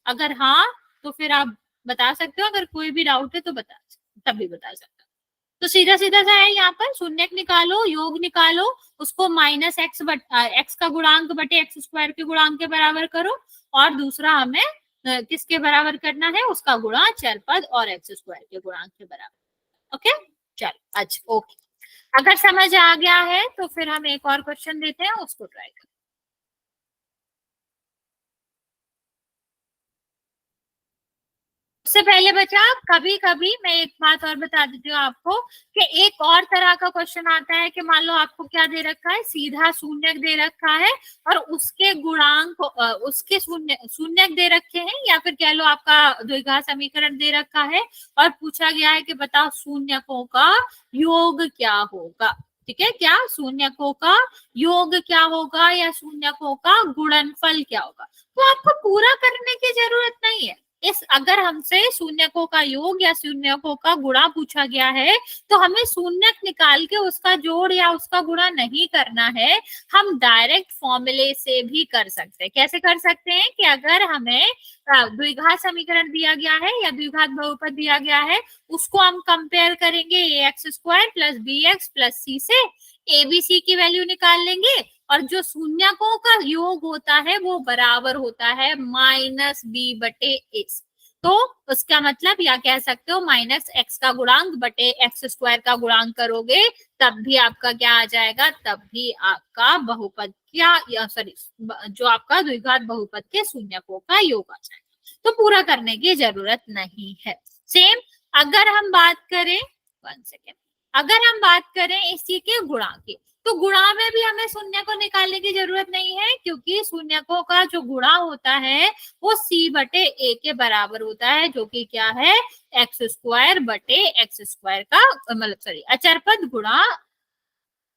अगर हाँ तो फिर आप बता सकते हो, अगर कोई भी डाउट है तो तब भी बता सकते हो। तो सीधा सीधा सा है, यहाँ पर शून्यक निकालो, योग निकालो, उसको माइनस एक्स का गुणांक बटे एक्स स्क्वायर के गुणांक के बराबर करो, और दूसरा हमें किसके बराबर करना है, उसका गुणा चर पद और एक्स स्क्वायर के गुणांक के बराबर। ओके, चलो अच्छा, ओके। अगर समझ आ गया है तो फिर हम एक और क्वेश्चन देते हैं, उसको ट्राई करें। उससे पहले बच्चा, कभी कभी मैं एक बात और बता देती हूँ आपको कि एक और तरह का क्वेश्चन आता है कि मान लो आपको क्या दे रखा है, सीधा शून्यक दे रखा है और उसके गुणांक उसके शून्यक दे रखे हैं, या फिर कह लो आपका द्विघात समीकरण दे रखा है और पूछा गया है कि बताओ शून्यकों का योग क्या होगा। ठीक है, क्या शून्यकों का योग क्या होगा या शून्यकों का गुणनफल क्या होगा। तो आपको पूरा करने की जरूरत नहीं है। इस अगर हमसे शून्यकों का योग या शून्यकों का गुणा पूछा गया है तो हमें शून्यक निकाल के उसका जोड़ या उसका गुणा नहीं करना है, हम डायरेक्ट फॉर्मूले से भी कर सकते हैं। कैसे कर सकते हैं कि अगर हमें द्विघात समीकरण दिया गया है या द्विघात बहुपद दिया गया है, उसको हम कंपेयर करेंगे a x square plus b x plus c से, ए बी सी की वैल्यू निकाल लेंगे, और जो शून्यकों का योग होता है वो बराबर होता है माइनस बी बटे ए। तो उसका मतलब या कह सकते हो माइनस एक्स का गुणांक बटे एक्स स्क्वायर का गुणांक करोगे तब भी आपका क्या आ जाएगा, तब भी आपका बहुपद या सॉरी जो आपका द्विघात बहुपद के शून्यकों का योग आ जाएगा। तो पूरा करने की जरूरत नहीं है। सेम अगर हम बात करें, 1 सेकेंड, अगर हम बात करें इसी के गुणा की, तो गुणा में भी हमें शून्य को निकालने की जरूरत नहीं है, क्योंकि शून्यकों का जो गुणा होता है वो सी बटे ए के बराबर होता है, जो कि क्या है, एक्स स्क्वायर बटे एक्स स्क्वायर का मतलब सॉरी अचरपद गुणा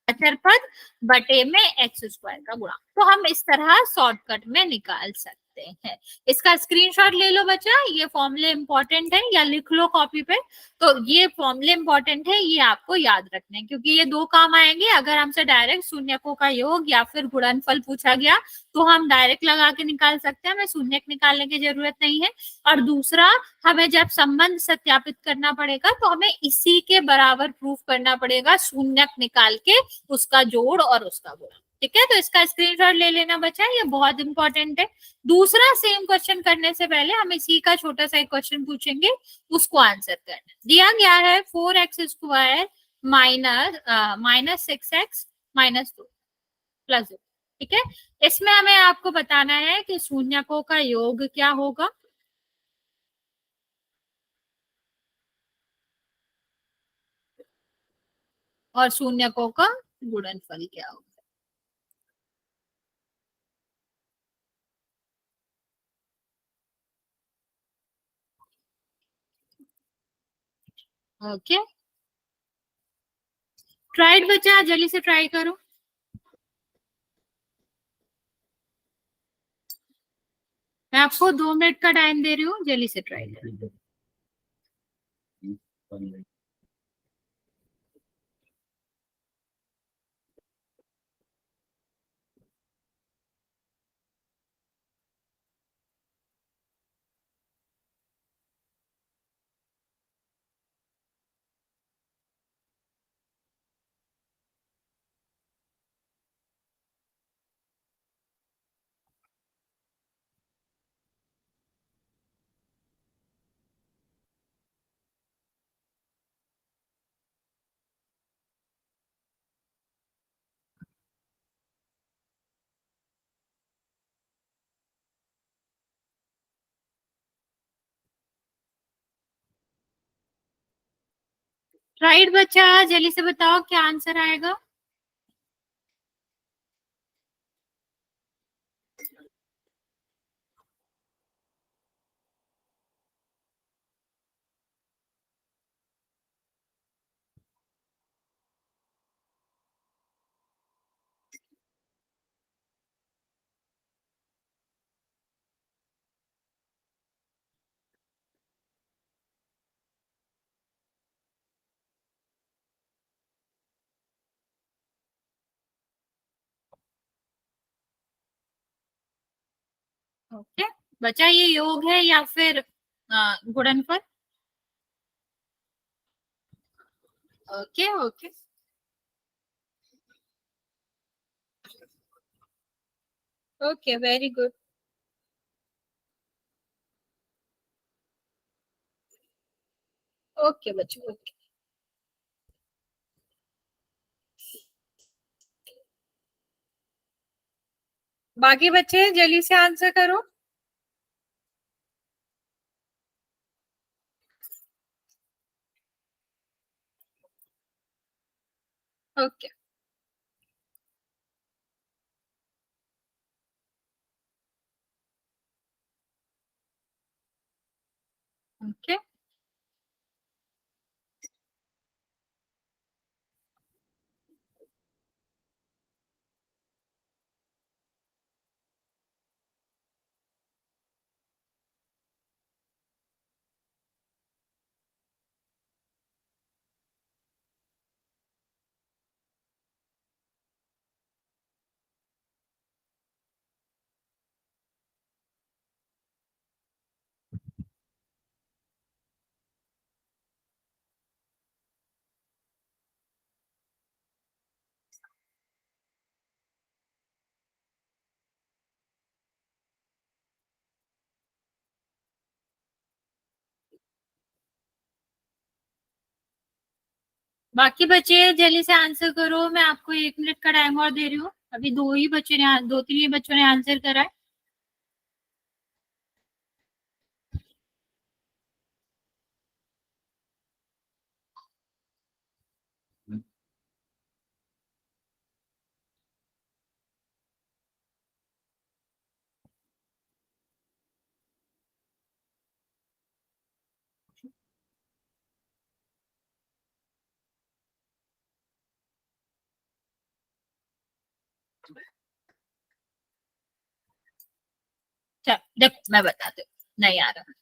अचरपद बटे में एक्स स्क्वायर का गुणा। तो हम इस तरह शॉर्टकट में निकाल सकते हैं। इसका स्क्रीनशॉट ले लो बच्चा, ये फॉर्मूले इंपॉर्टेंट है, या लिख लो कॉपी पे। तो ये फॉर्मूले इंपॉर्टेंट है, ये आपको याद रखने हैं, क्योंकि ये दो काम आएंगे। अगर हमसे डायरेक्ट शून्यकों का योग या फिर गुणनफल पूछा गया तो हम डायरेक्ट लगा के निकाल सकते हैं, हमें शून्यक निकालने की जरूरत नहीं है। और दूसरा, हमें जब संबंध सत्यापित करना पड़ेगा तो हमें इसी के बराबर प्रूफ करना पड़ेगा, शून्यक निकाल के उसका जोड़ और उसका गुणा। ठीक है, तो इसका स्क्रीनशॉट ले लेना बच्चा, ये बहुत इंपॉर्टेंट है। दूसरा सेम क्वेश्चन करने से पहले हम इसी का छोटा सा एक क्वेश्चन पूछेंगे, उसको आंसर करना। दिया गया है 4x² minus 6x minus 2 plus 2। ठीक है, इसमें हमें आपको बताना है कि शून्यकों का योग क्या होगा और शून्यकों का गुणनफल क्या होगा। ओके, ट्राइड बच्चा, जल्दी से ट्राई करो। मैं आपको 2 मिनट का टाइम दे रही हूँ, जल्दी से ट्राई करो। राइट बच्चा, जल्दी से बताओ क्या आंसर आएगा। ओके बच्चा, ये योग है या फिर गुणनफल। Okay okay okay, very good. Okay बच्चों, ओके। बाकी बच्चे जल्दी से आंसर करो। ओके ओके, बाकी बच्चे जल्दी से आंसर करो। मैं आपको 1 मिनट का टाइम और दे रही हूँ, अभी दो तीन ही बच्चों ने आंसर करा है। चल देख, मैं बताती हूँ, नहीं आ रहा।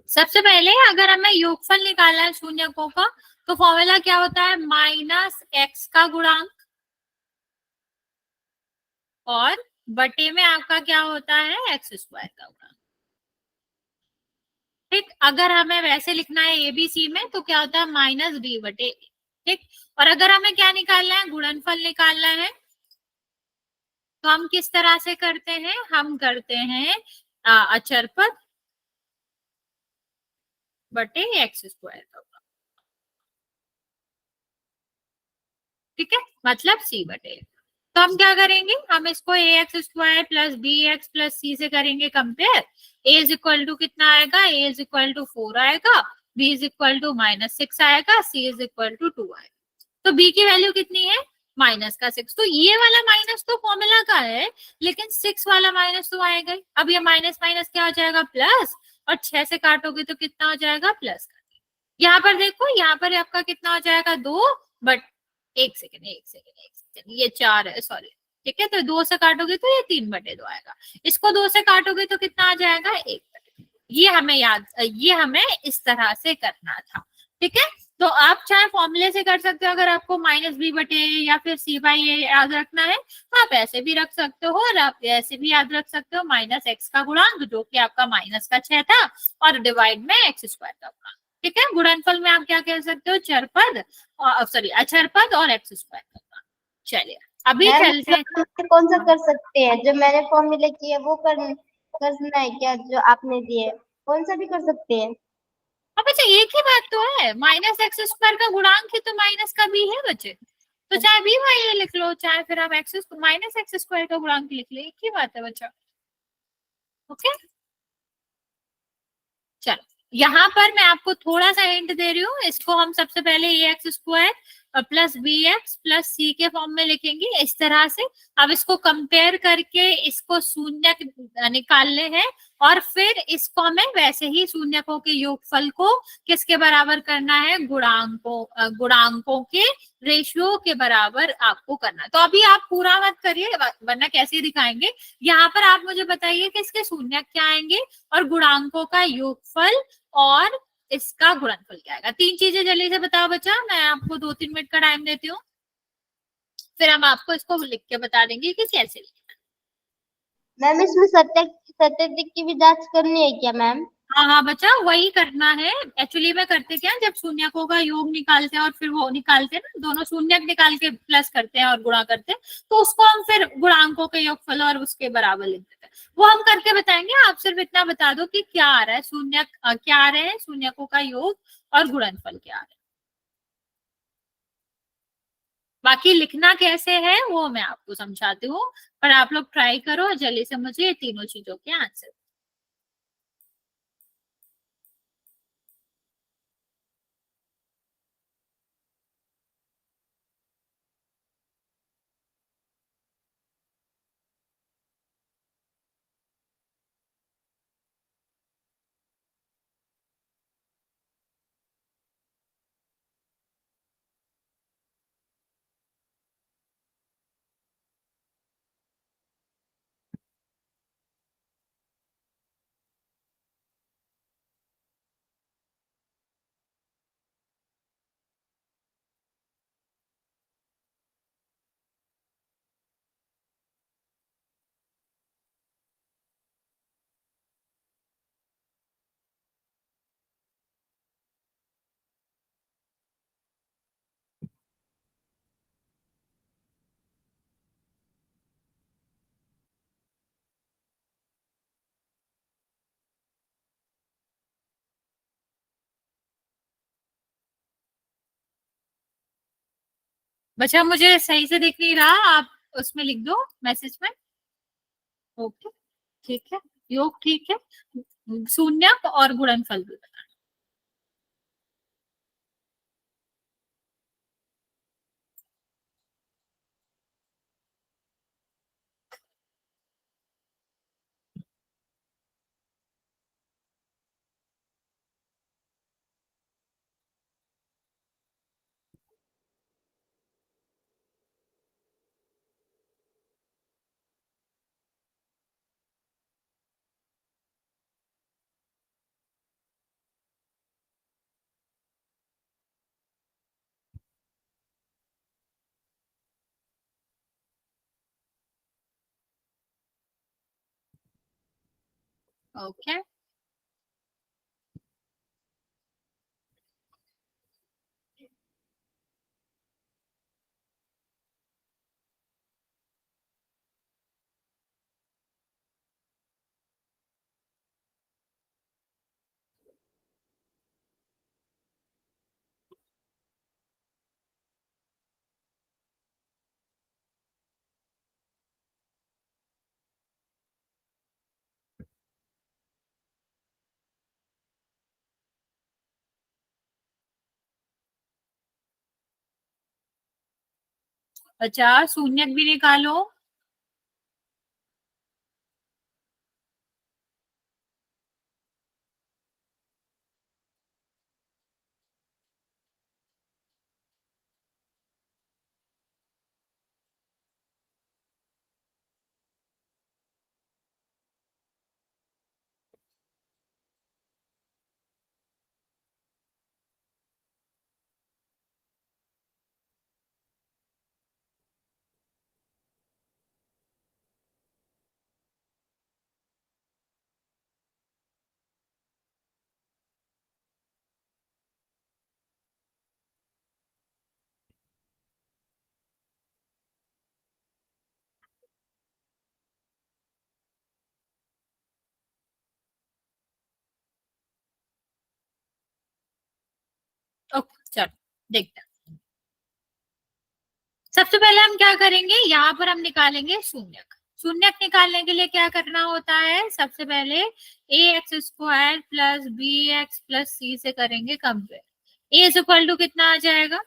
सबसे पहले अगर हमें योगफल निकालना है शून्यकों का, तो फॉर्मूला क्या होता है, माइनस एक्स का गुणांक और बटे में आपका क्या होता है, x² का गुणांक। ठीक, अगर हमें वैसे लिखना है एबीसी में तो क्या होता है, माइनस डी बटे। ठीक। और अगर हमें क्या निकालना है, गुणनफल निकालना है, तो हम किस तरह से करते हैं, हम करते हैं अचर पद बटे एक्स स्क्वायर का, ठीक है, मतलब सी बटे। तो हम क्या करेंगे, हम इसको a x square plus b x plus c से करेंगे compare. A is equal to कितना आएगा, ए इज इक्वल टू 4 आएगा, बी इज इक्वल टू -6 आएगा, सी इज इक्वल टू 2 आएगा। तो बी की वैल्यू कितनी है, -6। तो ये वाला माइनस तो फॉर्मूला का है, लेकिन 6 वाला माइनस तो आएगा ही। अब ये माइनस माइनस क्या हो जाएगा, प्लस, और 6 से काटोगे तो कितना हो जाएगा, प्लस। यहाँ पर देखो, यहाँ पर आपका कितना हो जाएगा, 2, बट एक सेकेंड एक सेकेंड एक सेकेंड, ये 4 है, सॉरी। ठीक है, तो 2 से काटोगे तो ये 3/2 आएगा, इसको 2 से काटोगे तो कितना आ जाएगा, 1/2। ये हमें याद, ये हमें इस तरह से करना था। ठीक है, तो आप चाहे फॉर्मूले से कर सकते हो, अगर आपको -b/a या फिर c/a याद रखना है तो आप ऐसे भी रख सकते हो, और आप ऐसे भी याद रख सकते हो, -x का गुणांक जो कि आपका -6 था, और डिवाइड में x² का गुणांक। ठीक है, गुणनफल में आप क्या कह सकते हो, चरपद, और सॉरी अचरपद और x² का गुणांक। चलिए अभी मैम चलते हैं। कौन सा कर सकते हैं, जो मैंने फॉर्मूले किए वो करना है क्या, जो आपने दिए कौन सा भी कर सकते हैं? अब बच्चे एक ही बात तो है, -x² का गुणांक ही तो माइनस का भी है बच्चे, तो चाहे बी वाई लिख लो, चाहे फिर आप -x² का गुणांक लिख ले, एक ही बात है बच्चा। ओके, चलो यहाँ पर मैं आपको थोड़ा सा हिंट दे रही हूँ, इसको हम सबसे पहले a x² plus b x plus c के फॉर्म में लिखेंगे इस तरह से। अब इसको कंपेयर करके इसको शून्य निकालने हैं, और फिर इसको हमें वैसे ही शून्यकों के योगफल को किसके बराबर करना है, गुणांकों के रेशियो के बराबर आपको करना है। तो अभी आप पूरा मत करिए, वरना कैसे दिखाएंगे। यहाँ पर आप मुझे बताइए कि इसके शून्य क्या आएंगे, और गुणांकों का योगफल, और इसका गुणनफल क्या आएगा। 3 चीजें जल्दी से बताओ बच्चा, मैं आपको 2-3 मिनट का टाइम देती हूँ, फिर हम आपको इसको लिख के बता देंगे कि कैसे लिखना मैम इसमें सत्याधिक की भी जांच करनी है क्या मैम? है। हाँ हाँ बच्चा, वही करना है। एक्चुअली में करते क्या, जब शून्यकों का योग निकालते हैं और फिर वो निकालते हैं ना, दोनों शून्यक निकाल के प्लस करते हैं और गुणा करते हैं, तो उसको हम फिर गुणांकों के योगफल और उसके बराबर लिख देते हैं। वो हम करके बताएंगे, आप सिर्फ इतना बता दो कि क्या आ रहा है, शून्यक क्या आ रहे हैं, शून्यकों का योग और गुणनफल क्या आ रहा है। बाकी लिखना कैसे है वो मैं आपको समझाती हूँ, पर आप लोग ट्राई करो जल्दी से मुझे तीनों चीजों के आंसर। बच्चा मुझे सही से दिख नहीं रहा, आप उसमें लिख दो मैसेज में। ओके, ठीक है, योग ठीक है, शून्यक और गुणनफल भी बताना। ओके, बचा शून्यक भी निकालो। ओके चलो देखते हैं। सबसे पहले हम क्या करेंगे, यहाँ पर हम निकालेंगे शून्यक। शून्यक निकालने के लिए क्या करना होता है, सबसे पहले a x square plus b x plus c से करेंगे compare. A is equal to कितना आ जाएगा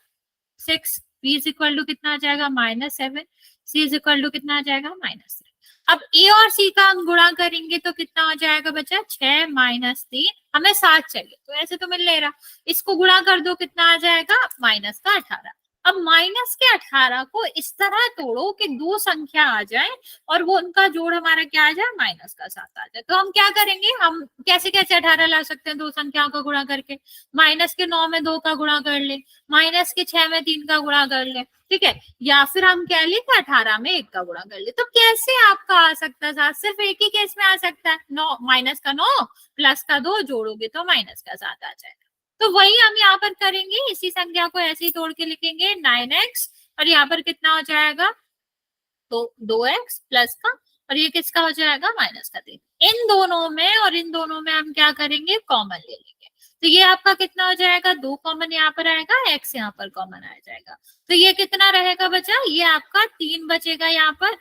6, बी इज इक्वल टू कितना आ जाएगा -7, सी इज इक्वल टू कितना आ जाएगा -3। अब ए और सी का हम गुणा करेंगे तो कितना हो जाएगा बच्चा 6 -3, हमें 7 चाहिए तो ऐसे तो मिल ले रहा, इसको गुणा कर दो कितना आ जाएगा -18। अब -18 को इस तरह तोड़ो कि दो संख्या आ जाए और वो उनका जोड़ हमारा क्या आ जाए -7 आ जाए। तो हम क्या करेंगे, हम कैसे कैसे 18 ला सकते हैं दो संख्याओं का गुणा करके, -9 में 2 का गुणा कर ले, -6 में 3 का गुणा कर ले, ठीक है, या फिर हम कह लें कि 18 में 1 का गुणा कर ले। तो कैसे आपका आ सकता है सात, सिर्फ एक ही केस में आ सकता है, 9 -9 प्लस का 2 जोड़ोगे तो -7 आ जाएगा। तो वही हम यहाँ पर करेंगे, इसी संख्या को ऐसे ही तोड़ के लिखेंगे 9x और यहाँ पर कितना हो जाएगा तो 2x प्लस का, और ये किसका हो जाएगा -3। इन दोनों में और इन दोनों में हम क्या करेंगे, कॉमन ले लेंगे। तो ये आपका कितना हो जाएगा, 2 कॉमन यहाँ पर आएगा, x यहाँ पर कॉमन आ जाएगा। तो ये कितना रहेगा बचा, ये आपका 3 बचेगा यहाँ पर,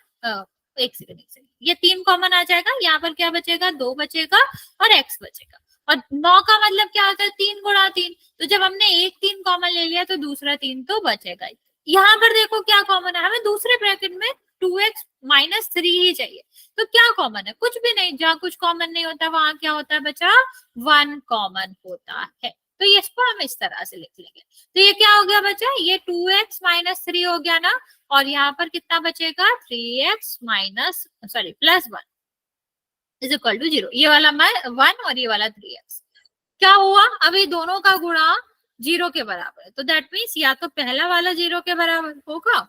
एक सेकंड, ये 3 कॉमन आ जाएगा, यहाँ पर क्या बचेगा 2 बचेगा और x बचेगा। और 9 का मतलब क्या होता है 3 गुणा 3, तो जब हमने एक 3 कॉमन ले लिया तो दूसरा 3 तो बचेगा ही। यहाँ पर देखो क्या कॉमन है, हमें दूसरे ब्रैकेट में 2x -3 ही चाहिए। तो क्या कॉमन है, कुछ भी नहीं, जहाँ कुछ कॉमन नहीं होता वहां क्या होता है बचा 1 कॉमन होता है। तो इसको हम इस तरह से लिख लेंगे। तो ये क्या हो गया बचा, ये 2x -3 हो गया ना, और यहाँ पर कितना बचेगा 3x +1 इज इक्वल टू 0। ये वाला 1 और ये वाला 3x क्या हुआ, अभी दोनों का गुणा 0 के बराबर है, तो दैट मीन्स या तो पहला वाला 0 के बराबर होगा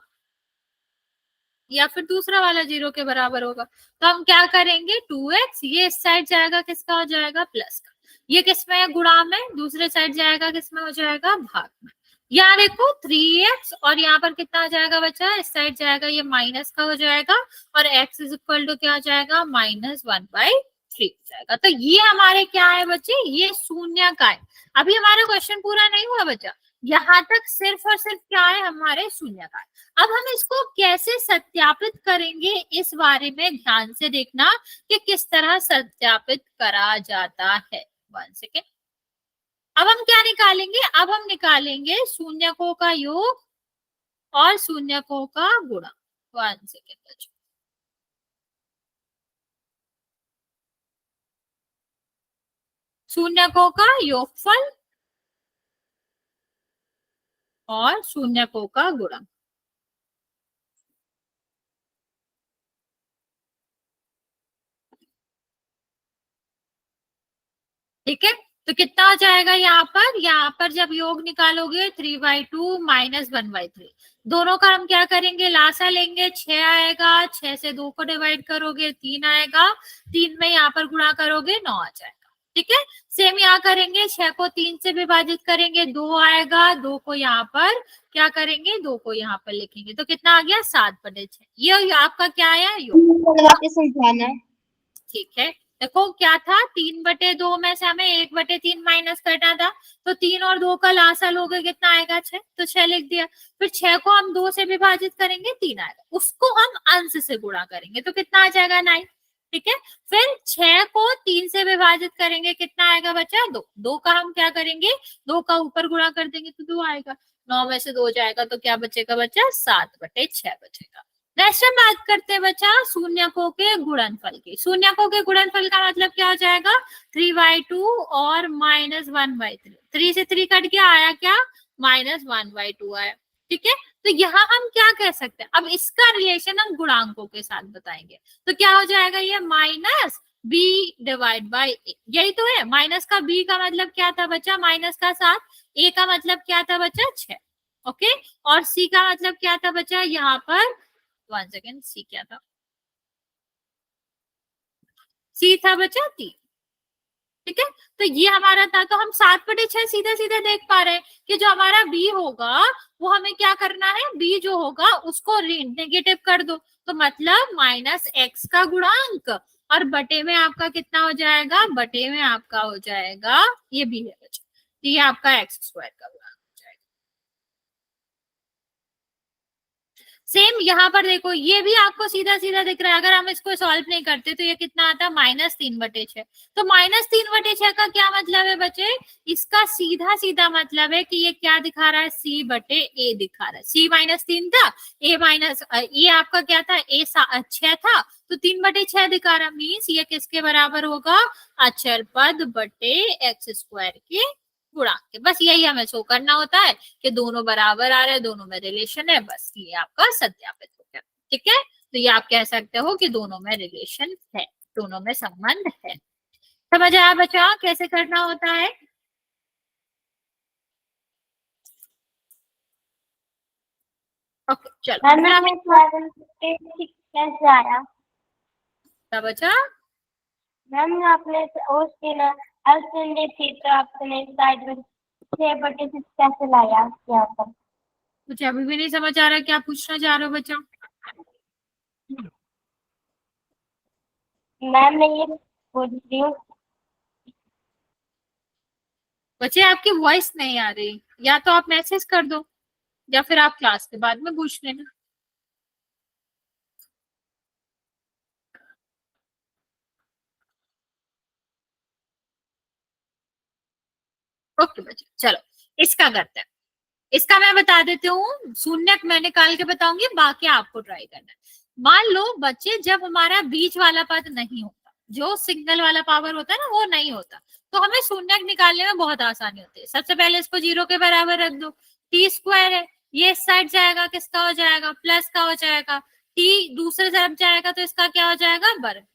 या फिर दूसरा वाला 0 के बराबर होगा। तो हम क्या करेंगे 2x, ये इस साइड जाएगा किसका हो जाएगा प्लस का, ये किसमें है गुणा में, दूसरे साइड जाएगा किसमें हो जाएगा भाग में। यहाँ देखो 3x और यहाँ पर कितना आ जाएगा बच्चा, इस साइड जाएगा ये माइनस का हो जाएगा और x इज इक्वल टू क्या हो जाएगा -1/3 हो जाएगा। तो ये हमारे क्या है बच्चे, ये शून्य का है। अभी हमारा क्वेश्चन पूरा नहीं हुआ बच्चा, यहाँ तक सिर्फ और सिर्फ क्या है हमारे शून्य का। अब हम इसको कैसे सत्यापित करेंगे इस बारे में ध्यान से देखना कि किस तरह सत्यापित करा जाता है। 1 सेकेंड। अब हम क्या निकालेंगे, अब हम निकालेंगे शून्यकों का योग और शून्यकों का गुणा। 1 सेकेंड। शून्यकों का योगफल और शून्यकों का गुणा। ठीक है, तो कितना हो जाएगा यहाँ पर जब योग निकालोगे 3/2 -1/3, दोनों का हम क्या करेंगे लासा लेंगे, 6 आएगा, 6 से 2 को डिवाइड करोगे 3 आएगा, 3 में यहाँ पर गुणा करोगे 9 आ जाएगा। ठीक है, सेम यहाँ करेंगे, 6 को 3 से विभाजित करेंगे 2 आएगा, 2 को यहाँ पर क्या करेंगे 2 को यहाँ पर लिखेंगे तो कितना आ गया 7/6। ये आपका क्या आया योग। ठीक है, देखो क्या था 3/2 में से हमें 1/3 माइनस करना था, तो 3 और 2 का लासा लोगे कितना आएगा 6, तो 6 लिख दिया। फिर 6 को हम 2 से विभाजित करेंगे 3 आएगा, उसको हम अंश से गुणा करेंगे तो कितना आ जाएगा 9। ठीक है। फिर 6 को 3 से विभाजित करेंगे, कितना आएगा बच्चा? 2। 2 का हम क्या करेंगे? 2 का ऊपर गुणा कर देंगे तो 2 आएगा। 9 में से 2 जाएगा तो क्या बचेगा बच्चा? 7/6 बचेगा। नेक्स्ट हम बात करते हैं बच्चा शून्यकों के गुणनफल की। शून्यकों के गुणनफल का मतलब क्या हो जाएगा? 3/2 और -1/3। 3 से 3 कट गया, आया क्या? -1/2 आया। ठीक है, तो यहाँ हम क्या कह सकते हैं? अब इसका रिलेशन हम गुणांकों के साथ बताएंगे, तो क्या हो जाएगा? ये माइनस बी डिवाइड बाई ए, यही तो है। माइनस का बी का मतलब क्या था बच्चा? माइनस का 7। ए का मतलब क्या था बच्चा? 6। ओके, और सी का मतलब क्या था बच्चा? यहाँ पर 1 सेकेंड, सी क्या था? सी था बच्चा 3। ठीक है, तो ये हमारा था, तो हम 7/6 सीधे सीधे देख पा रहे हैं कि जो हमारा बी होगा वो हमें क्या करना है? बी जो होगा उसको नेगेटिव कर दो, तो मतलब -x का गुणांक, और बटे में आपका कितना हो जाएगा? बटे में आपका हो जाएगा, ये भी है बच्चा, ये आपका x² का गुणांक हो जाएगा। सेम यहाँ पर देखो, ये भी आपको सीधा सीधा दिख रहा है। अगर हम इसको सॉल्व नहीं करते तो ये कितना आता? -3/6। तो -3/6 का क्या मतलब है बच्चे? इसका सीधा सीधा मतलब है कि ये क्या दिखा रहा है? c/a दिखा रहा है। c -3 था, a माइनस ये आपका क्या था? a 6 था, तो 3/6 दिखा रहा, मीन्स ये किसके बराबर होगा? अचर पद बटे x² के गुणांक। बस यही हमें शो करना होता है कि दोनों बराबर आ रहे हैं, दोनों में रिलेशन है, बस ये आपका सत्यापित हो गया। ठीक है, तो ये आप कह सकते हो कि दोनों में रिलेशन है, दोनों में संबंध है। समझ आया बच्चा कैसे करना होता है? ओके चलो, कैसे आया बच्चा? मैम? आपने उस दिन दी थी तो आपने साइड में 6/6 कैसे लाया यहाँ पर? मुझे अभी भी नहीं समझ आ रहा क्या पूछना चाह रहे हो बच्चा। मैम मैं ये पूछ रही हूँ। बच्चे आपकी वॉइस नहीं आ रही, या तो आप मैसेज कर दो या फिर आप क्लास के बाद में पूछ लेना। ओके बच्चे चलो, इसका करते हैं। इसका मैं बता देती हूँ, शून्यक मैं निकाल के बताऊंगी, बाकी आपको ट्राई करना है। मान लो बच्चे, जब हमारा बीच वाला पद नहीं होता, जो सिंगल वाला पावर होता है ना, वो नहीं होता, तो हमें शून्यक निकालने में बहुत आसानी होती है। सबसे पहले इसको 0 के बराबर रख दो। t² है, ये इस साइड जाएगा, किसका हो जाएगा? प्लस का हो जाएगा। t दूसरे तरफ जाएगा तो इसका क्या हो जाएगा? वर्ग।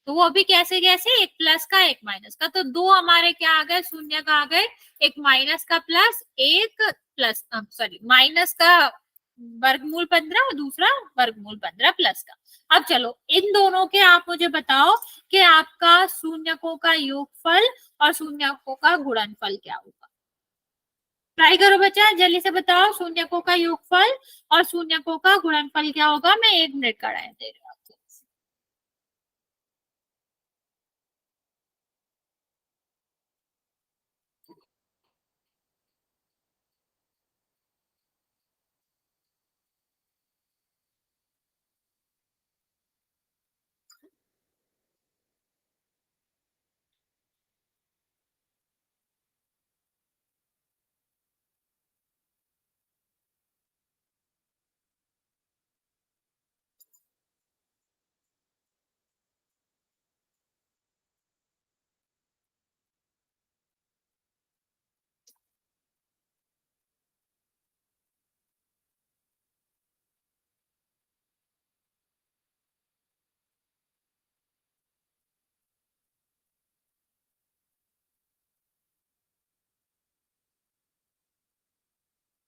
तो वो भी कैसे कैसे? एक प्लस का एक माइनस का, तो दो हमारे क्या आ गए? शून्य का आ गए। एक माइनस का प्लस, एक प्लस सॉरी माइनस का वर्गमूल 15 और दूसरा वर्गमूल 15 प्लस का। अब चलो इन दोनों के आप मुझे बताओ कि आपका शून्यकों का योगफल और शून्यकों का गुणनफल क्या होगा। ट्राई करो बच्चा, जल्दी से बताओ शून्यकों का योगफल और शून्यकों का गुणनफल क्या होगा। मैं 1 मिनट का टाइम दे रही हूँ आपको।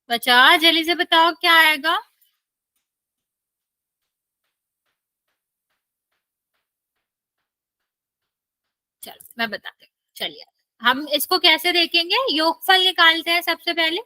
बच्चा जल्दी से बताओ क्या आएगा। चलो मैं बताती हूँ, चलिए हम इसको कैसे देखेंगे। योगफल निकालते हैं सबसे पहले।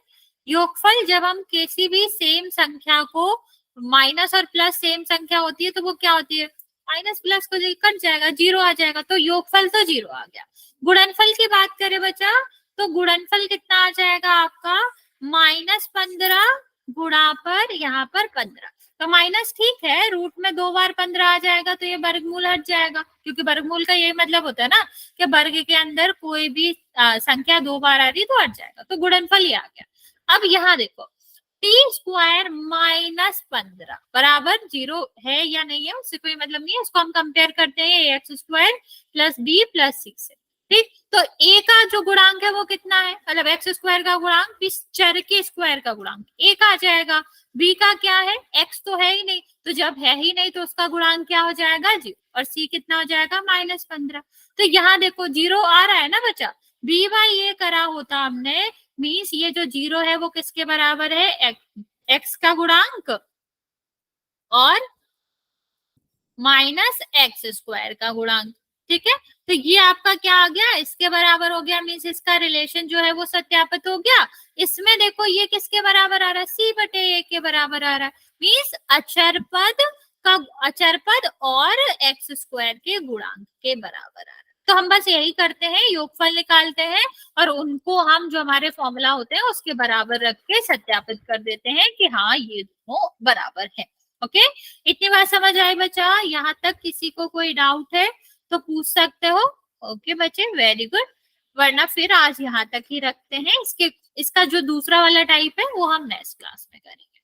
योगफल जब हम किसी भी सेम संख्या को, माइनस और प्लस सेम संख्या होती है तो वो क्या होती है? माइनस प्लस को कट जाएगा, 0 आ जाएगा, तो योगफल तो 0 आ गया। गुणनफल की बात करें बच्चा, तो गुणनफल कितना आ जाएगा आपका? -15 गुणा पर यहाँ पर 15। तो माइनस ठीक है, रूट में 2 बार 15 आ जाएगा तो ये वर्गमूल हट जाएगा, क्योंकि वर्गमूल का यही मतलब होता है ना कि वर्ग के अंदर कोई भी संख्या 2 बार आ रही तो हट जाएगा, तो गुणनफल ही आ गया। अब यहाँ देखो टी स्क्वायर माइनस 15 बराबर 0 है या नहीं है उससे कोई मतलब नहीं है, उसको हम कंपेयर करते हैं x square plus b plus 6 है। ठीक, तो ए का जो गुणांक है वो कितना है, मतलब एक्स स्क्वायर का गुणांक इस चर के स्क्वायर का गुणांक एक आ जाएगा, बी का क्या है, एक्स तो है ही नहीं, तो जब है ही नहीं तो उसका गुणांक क्या हो जाएगा 0, और सी कितना हो जाएगा -15। तो यहाँ देखो 0 आ रहा है ना बच्चा, बी बाई ए करा होता हमने, मीन्स ये जो 0 है वो किसके बराबर है, एक्स का गुणांक और माइनस एक्स स्क्वायर का गुणांक। ठीक है, तो ये आपका क्या आ गया, इसके बराबर हो गया, मीन्स इसका रिलेशन जो है वो सत्यापित हो गया। इसमें देखो ये किसके बराबर आ रहा है, सी बटे ए के बराबर आ रहा है, मीन्स अचर पद और एक्स स्क्वायर के गुणांक के बराबर आ रहा है। तो हम बस यही करते हैं, योगफल निकालते हैं और उनको हम जो हमारे फॉर्मूला होते हैं उसके बराबर रख के सत्यापित कर देते हैं कि हाँ ये दोनों बराबर है। ओके, इतनी बात समझ आई बच्चा, यहाँ तक किसी को कोई डाउट है तो पूछ सकते हो। ओके बच्चे, वेरी गुड, वरना फिर आज यहाँ तक ही रखते हैं, इसका जो दूसरा वाला टाइप है वो हम नेक्स्ट क्लास में करेंगे।